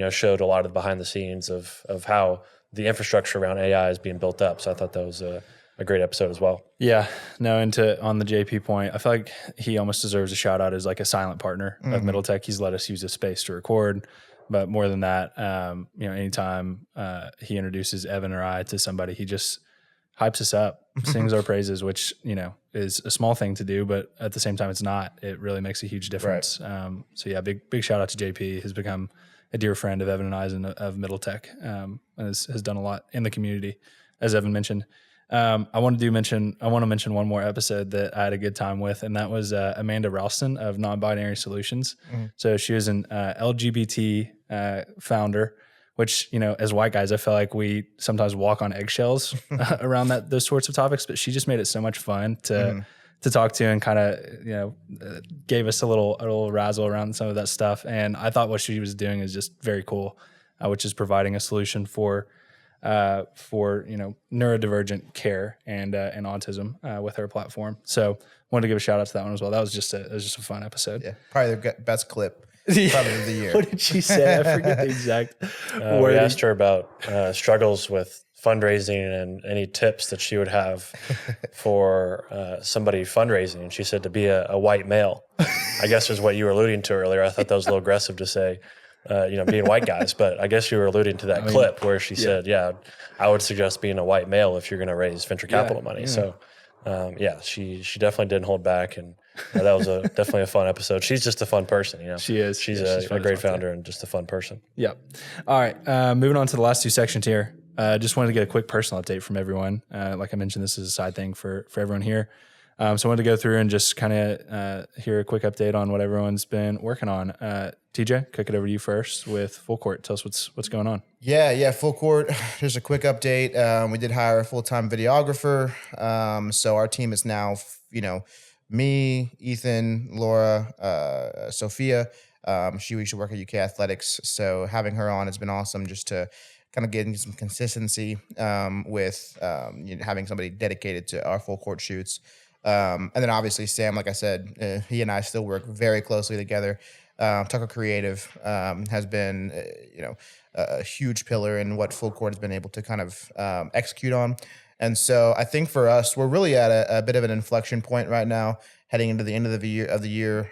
showed a lot of the behind the scenes of how the infrastructure around AI is being built up. So I thought that was a great episode as well. Yeah, no, and on the JP point, I feel like he almost deserves a shout out as like a silent partner of Middle Tech. He's let us use his space to record. But more than that, anytime he introduces Evan or I to somebody, he just hypes us up, sings our praises, which, is a small thing to do, but at the same time, it's not. It really makes a huge difference. Right. Big shout out to JP. Has become a dear friend of Evan and I's and of Middle Tech, and has done a lot in the community, as Evan mentioned. I want to mention one more episode that I had a good time with, and that was Amanda Ralston of Non-Binary Solutions. So she was an LGBT founder, which, as white guys, I feel like we sometimes walk on eggshells around those sorts of topics, but she just made it so much fun to talk to, and kind of, gave us a little razzle around some of that stuff. And I thought what she was doing is just very cool, which is providing a solution for neurodivergent care and autism with her platform. So wanted to give a shout out to that one as well. That was just a fun episode. Yeah, probably the best clip probably of the year. What did she say? I forget the exact We asked her about struggles with fundraising and any tips that she would have for somebody fundraising. And she said to be a white male, I guess is what you were alluding to earlier. I thought that was a little aggressive to say, being white guys, but I guess you were alluding to that clip where she said, I would suggest being a white male if you're going to raise venture capital money. So, she definitely didn't hold back. And that was definitely a fun episode. She's just a fun person, She is. She's a great founder and just a fun person. Yep. All right. Moving on to the last two sections here. Just wanted to get a quick personal update from everyone. Like I mentioned, this is a side thing for everyone here. So I wanted to go through and just kind of hear a quick update on what everyone's been working on. TJ, kick it over to you first with Full Court. Tell us what's going on. Yeah, Full Court. Just a quick update. We did hire a full-time videographer. So our team is now, me, Ethan, Laura, Sophia. She used to work at UK Athletics. So having her on has been awesome, just to kind of getting some consistency with having somebody dedicated to our Full Court shoots. And then obviously Sam, like I said, he and I still work very closely together. Tucker Creative has been, a huge pillar in what Full Court has been able to kind of execute on. And so I think for us, we're really at a bit of an inflection point right now, heading into the end of the year,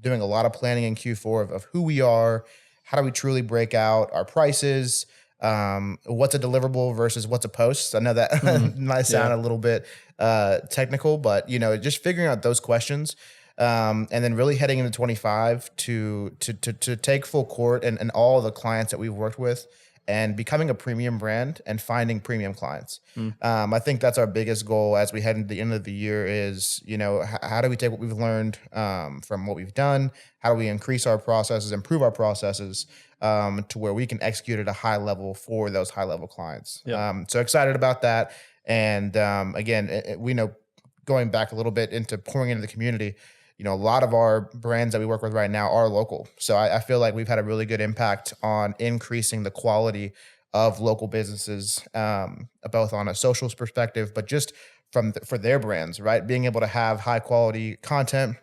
doing a lot of planning in Q4 of who we are, how do we truly break out our prices, what's a deliverable versus what's a post. I know that might sound a little bit technical, but just figuring out those questions, and then really heading into 25 to take Full Court and all the clients that we've worked with and becoming a premium brand and finding premium clients. I think that's our biggest goal as we head into the end of the year is, how do we take what we've learned from what we've done? How do we increase our processes, improve our processes to where we can execute at a high level for those high level clients? Yeah. So excited about that. And again, we know going back a little bit into pouring into the community, a lot of our brands that we work with right now are local. So I feel like we've had a really good impact on increasing the quality of local businesses, both on a socials perspective, but just for their brands, right? Being able to have high quality content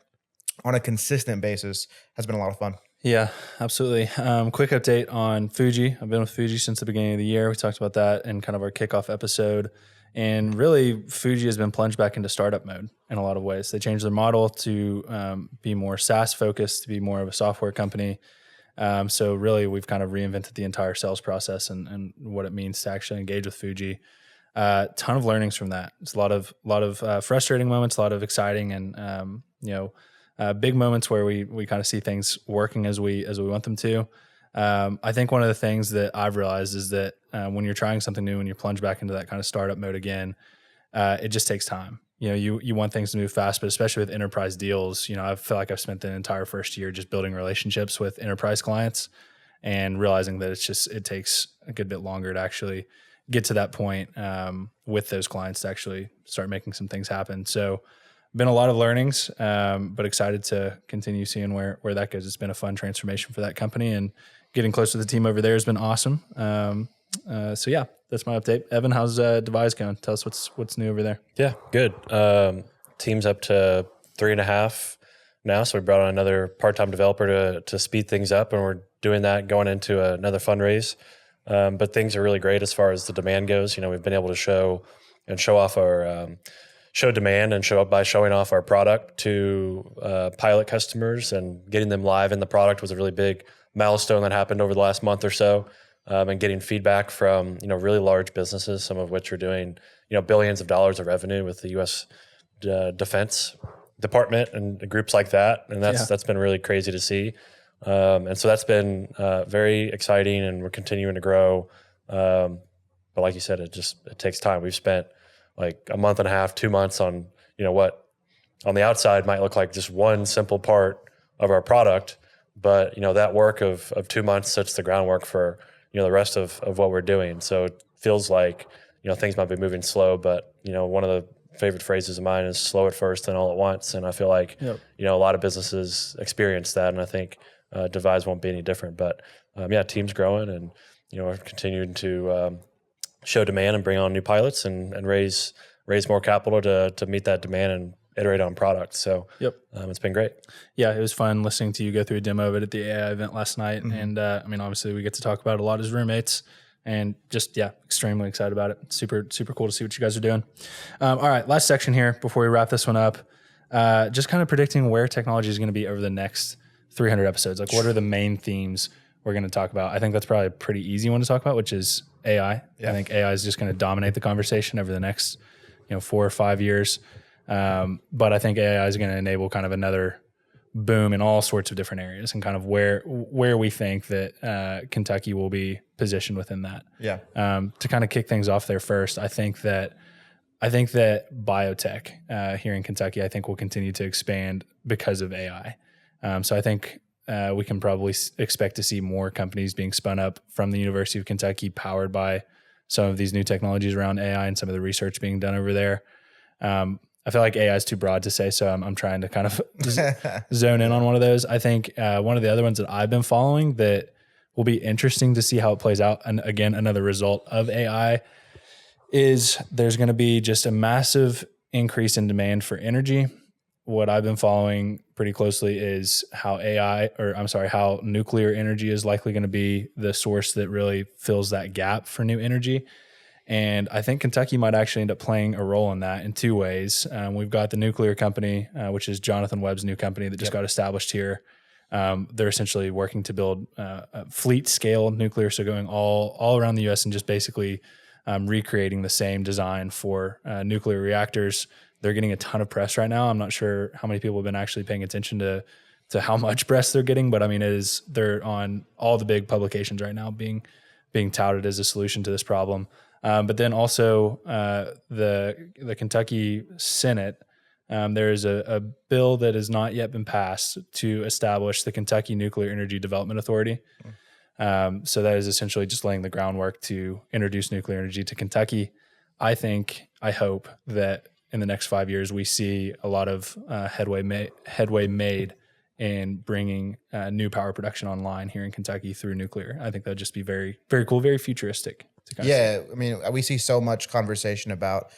on a consistent basis has been a lot of fun. Yeah, absolutely. Quick update on Fuji. I've been with Fuji since the beginning of the year. We talked about that in kind of our kickoff episode. And really, Fuji has been plunged back into startup mode in a lot of ways. They changed their model to be more SaaS focused, to be more of a software company. So really, we've kind of reinvented the entire sales process and what it means to actually engage with Fuji. Ton of learnings from that. It's a lot of frustrating moments, a lot of exciting and big moments where we kind of see things working as we want them to. I think one of the things that I've realized is that when you're trying something new and you plunge back into that kind of startup mode again, it just takes time. You want things to move fast, but especially with enterprise deals, I feel like I've spent the entire first year just building relationships with enterprise clients and realizing that it takes a good bit longer to actually get to that point with those clients to actually start making some things happen. So been a lot of learnings, but excited to continue seeing where that goes. It's been a fun transformation for that company, and getting close to the team over there has been awesome. So yeah, that's my update. Evan, how's Devise going? Tell us what's new over there. Yeah, good. Team's up to 3.5 now, so we brought on another part-time developer to speed things up, and we're doing that going into another fundraise. But things are really great as far as the demand goes. We've been able to show off our show demand and show up by showing off our product to pilot customers, and getting them live in the product was a really big milestone that happened over the last month or so. And getting feedback from really large businesses, some of which are doing billions of dollars of revenue with the U.S. Defense Department and groups like that, and that's been really crazy to see. And so that's been very exciting, and we're continuing to grow. But like you said, it takes time. We've spent like a month and a half, 2 months on, what on the outside might look like just one simple part of our product. But, that work of 2 months sets the groundwork for, the rest of what we're doing. So it feels like, things might be moving slow, but, one of the favorite phrases of mine is slow at first and all at once. And I feel like, a lot of businesses experience that. And I think Devise won't be any different. But team's growing, and, we're continuing to show demand and bring on new pilots and raise more capital to meet that demand and iterate on products. So it's been great. Yeah, it was fun listening to you go through a demo of it at the AI event last night. And obviously we get to talk about it a lot as roommates, and just, extremely excited about it. Super, super cool to see what you guys are doing. All right, last section here before we wrap this one up. Just kind of predicting where technology is going to be over the next 300 episodes. Like, what are the main themes we're going to talk about? I think that's probably a pretty easy one to talk about, which is AI. Yeah. I think AI is just going to dominate the conversation over the next 4 or 5 years. But I think AI is going to enable kind of another boom in all sorts of different areas, and kind of where we think that Kentucky will be positioned within that. Yeah. To kind of kick things off there first, I think that biotech here in Kentucky, I think will continue to expand because of AI. So I think we can probably expect to see more companies being spun up from the University of Kentucky, powered by some of these new technologies around AI and some of the research being done over there. I feel like AI is too broad to say, so I'm trying to kind of zone in on one of those. I think one of the other ones that I've been following that will be interesting to see how it plays out, and again, another result of AI, is there's going to be just a massive increase in demand for energy. What I've been following pretty closely is how how nuclear energy is likely going to be the source that really fills that gap for new energy. And I think Kentucky might actually end up playing a role in that in two ways. We've got the nuclear company, which is Jonathan Webb's new company that just got established here. They're essentially working to build a fleet scale nuclear, so going all around the U.S. and just basically recreating the same design for nuclear reactors. They're getting a ton of press right now. I'm not sure how many people have been actually paying attention to how much press they're getting, but I mean, they're on all the big publications right now being touted as a solution to this problem. But then also the Kentucky Senate, there is a bill that has not yet been passed to establish the Kentucky Nuclear Energy Development Authority. So that is essentially just laying the groundwork to introduce nuclear energy to Kentucky. I hope that in the next 5 years we see a lot of headway made in bringing new power production online here in Kentucky through nuclear. I think that'd just be very, very cool, very futuristic. I mean, we see so much conversation about,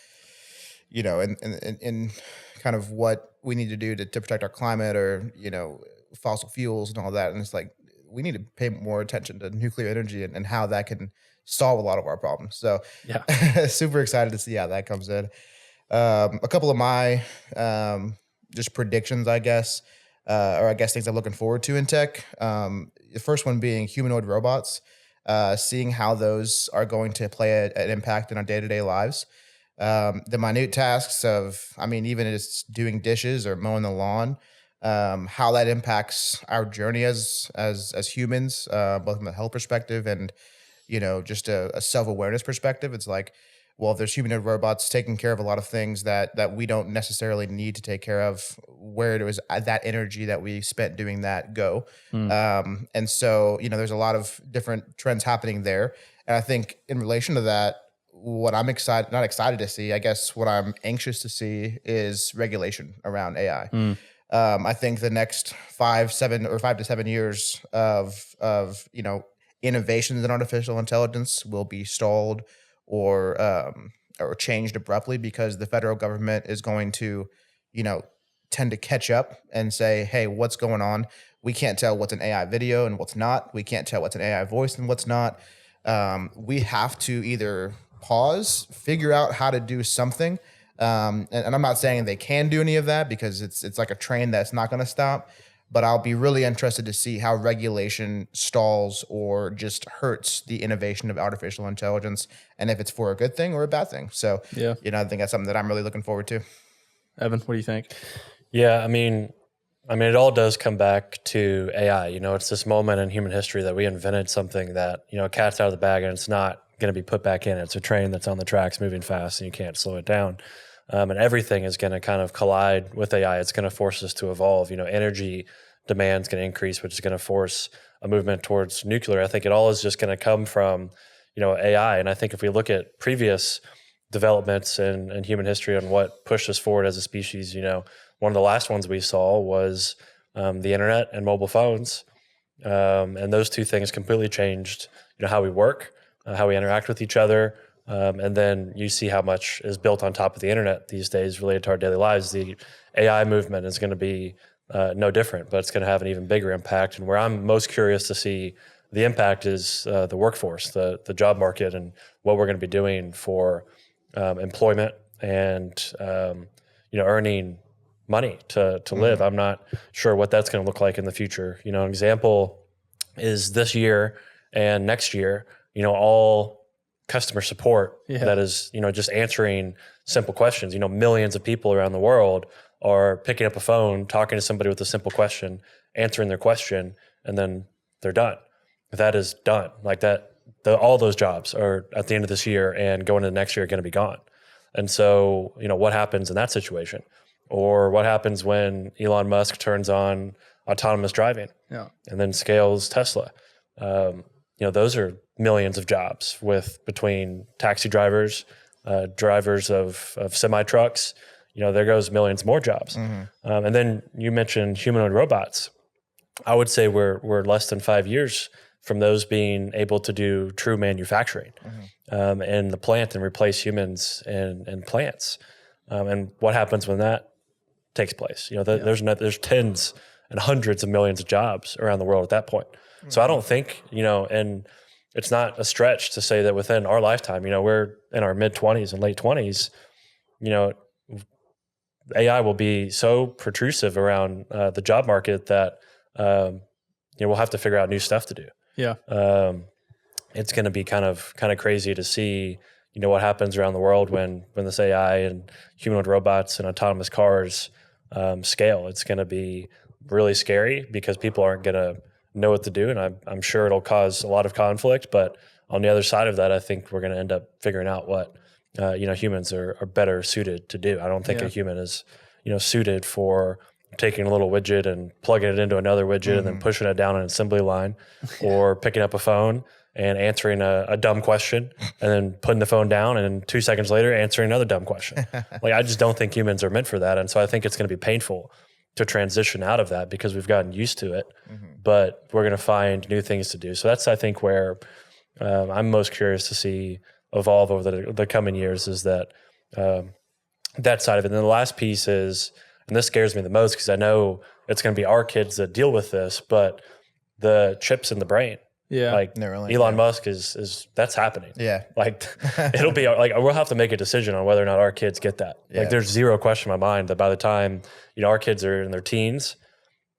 in kind of what we need to do to protect our climate, or, fossil fuels and all that. And it's like, we need to pay more attention to nuclear energy and how that can solve a lot of our problems. So super excited to see how that comes in. A couple of my just predictions, I guess, things I'm looking forward to in tech. The first one being humanoid robots. Seeing how those are going to play an impact in our day-to-day lives. The minute tasks of, even just doing dishes or mowing the lawn, how that impacts our journey as humans, both from a health perspective and, just a self-awareness perspective. It's like, well, if there's humanoid robots taking care of a lot of things that we don't necessarily need to take care of, where does that energy that we spent doing that go? And so, there's a lot of different trends happening there. And I think in relation to that, what I'm not excited to see, I guess what I'm anxious to see is regulation around AI. I think the next 5 to 7 years of innovations in artificial intelligence will be stalled or changed abruptly, because the federal government is going to, tend to catch up and say, hey, what's going on? We can't tell what's an AI video and what's not. We can't tell what's an AI voice and what's not. We have to either pause, figure out how to do something. And I'm not saying they can do any of that, because it's like a train that's not going to stop. But I'll be really interested to see how regulation stalls or just hurts the innovation of artificial intelligence, and if it's for a good thing or a bad thing. So, I think that's something that I'm really looking forward to. Evan, what do you think? Yeah, I mean, it all does come back to AI. It's this moment in human history that we invented something that, a cat's out of the bag and it's not going to be put back in. It's a train that's on the tracks moving fast and you can't slow it down. And everything is going to kind of collide with AI. It's going to force us to evolve. Energy demand is going to increase, which is going to force a movement towards nuclear. I think it all is just going to come from, AI. And I think if we look at previous developments in human history on what pushed us forward as a species, one of the last ones we saw was the internet and mobile phones. And those two things completely changed, how we work, how we interact with each other. And then you see how much is built on top of the internet these days related to our daily lives. The AI movement is going to be no different, but it's going to have an even bigger impact. And where I'm most curious to see the impact is the workforce, the job market, and what we're going to be doing for employment and earning money to live. I'm not sure what that's going to look like in the future. An example is this year and next year, all customer support that is, just answering simple questions. Millions of people around the world are picking up a phone, talking to somebody with a simple question, answering their question, and then they're done. That is done. Like that, all those jobs are at the end of this year and going into next year are going to be gone. And so, what happens in that situation? Or what happens when Elon Musk turns on autonomous driving and then scales Tesla? Those are millions of jobs between taxi drivers, drivers of semi trucks. There goes millions more jobs. And then you mentioned humanoid robots. I would say we're less than 5 years from those being able to do true manufacturing in the plant and replace humans in plants. And what happens when that takes place? There's tens and hundreds of millions of jobs around the world at that point. So I don't think, and it's not a stretch to say that within our lifetime, we're in our mid-20s and late 20s, AI will be so protrusive around the job market that we'll have to figure out new stuff to do. Yeah. It's going to be kind of crazy to see, what happens around the world when this AI and humanoid robots and autonomous cars scale. It's going to be really scary because people aren't going to know what to do. And I'm sure it'll cause a lot of conflict. But on the other side of that, I think we're going to end up figuring out what, humans are better suited to do. I don't think a human is, suited for taking a little widget and plugging it into another widget and then pushing it down an assembly line or picking up a phone and answering a dumb question and then putting the phone down and 2 seconds later answering another dumb question. I just don't think humans are meant for that. And so I think it's going to be painful to transition out of that because we've gotten used to it, but we're going to find new things to do. So that's, I think, where I'm most curious to see evolve over the coming years is that that side of it. And then the last piece is, and this scares me the most because I know it's going to be our kids that deal with this, but the chips in the brain. Yeah. Elon Musk is that's happening. Yeah. It'll be we'll have to make a decision on whether or not our kids get that. Yeah. There's zero question in my mind that by the time, our kids are in their teens,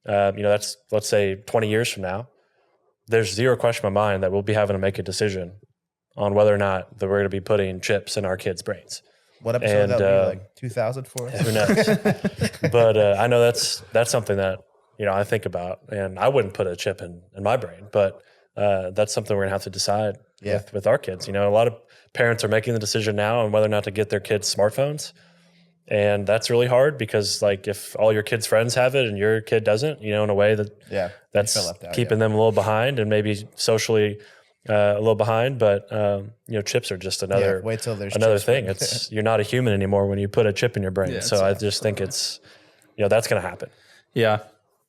that's, let's say 20 years from now, there's zero question in my mind that we'll be having to make a decision on whether or not that we're going to be putting chips in our kids' brains. What episode that would be 2000 for us? Who knows? But I know that's something that, I think about, and I wouldn't put a chip in my brain, but that's something we're gonna have to decide with our kids. A lot of parents are making the decision now on whether or not to get their kids smartphones. And that's really hard because if all your kids' friends have it and your kid doesn't, in a way that's keeping them a little behind and maybe socially a little behind, but chips are just another wait till there's another thing. It's you're not a human anymore when you put a chip in your brain. So I just think it's that's going to happen. Yeah.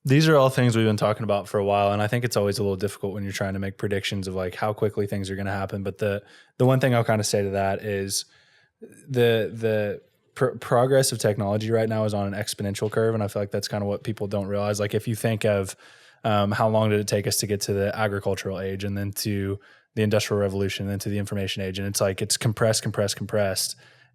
These are all things we've been talking about for a while, and I think it's always a little difficult when you're trying to make predictions of how quickly things are going to happen. But the one thing I'll kind of say to that is the progress of technology right now is on an exponential curve, and I feel like that's kind of what people don't realize. If you think of how long did it take us to get to the agricultural age and then to the industrial revolution and then to the information age, and it's compressed,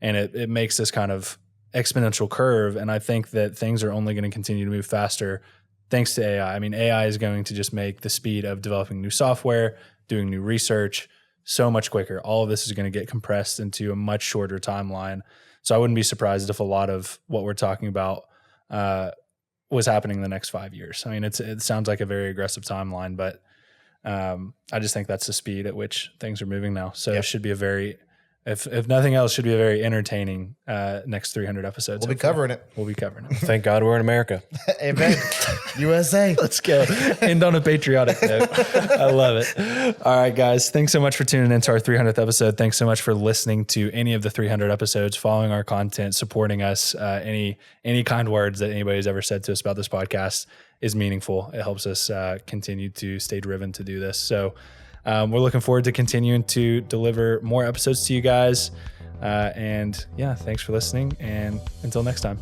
and it makes this kind of exponential curve. And I think that things are only going to continue to move faster thanks to AI. I mean, AI is going to just make the speed of developing new software, doing new research so much quicker. All of this is going to get compressed into a much shorter timeline. So I wouldn't be surprised if a lot of what we're talking about was happening in the next 5 years. I mean, it sounds like a very aggressive timeline, but I just think that's the speed at which things are moving now. So it should be a very, if nothing else, should be a very entertaining next 300 episodes. We'll be covering it. We'll be covering it. Thank God we're in America. Amen. USA. Let's go. End on a patriotic note. I love it. All right, guys. Thanks so much for tuning into our 300th episode. Thanks so much for listening to any of the 300 episodes, following our content, supporting us. Any kind words that anybody's ever said to us about this podcast is meaningful. It helps us continue to stay driven to do this. So we're looking forward to continuing to deliver more episodes to you guys. And yeah, thanks for listening. And until next time.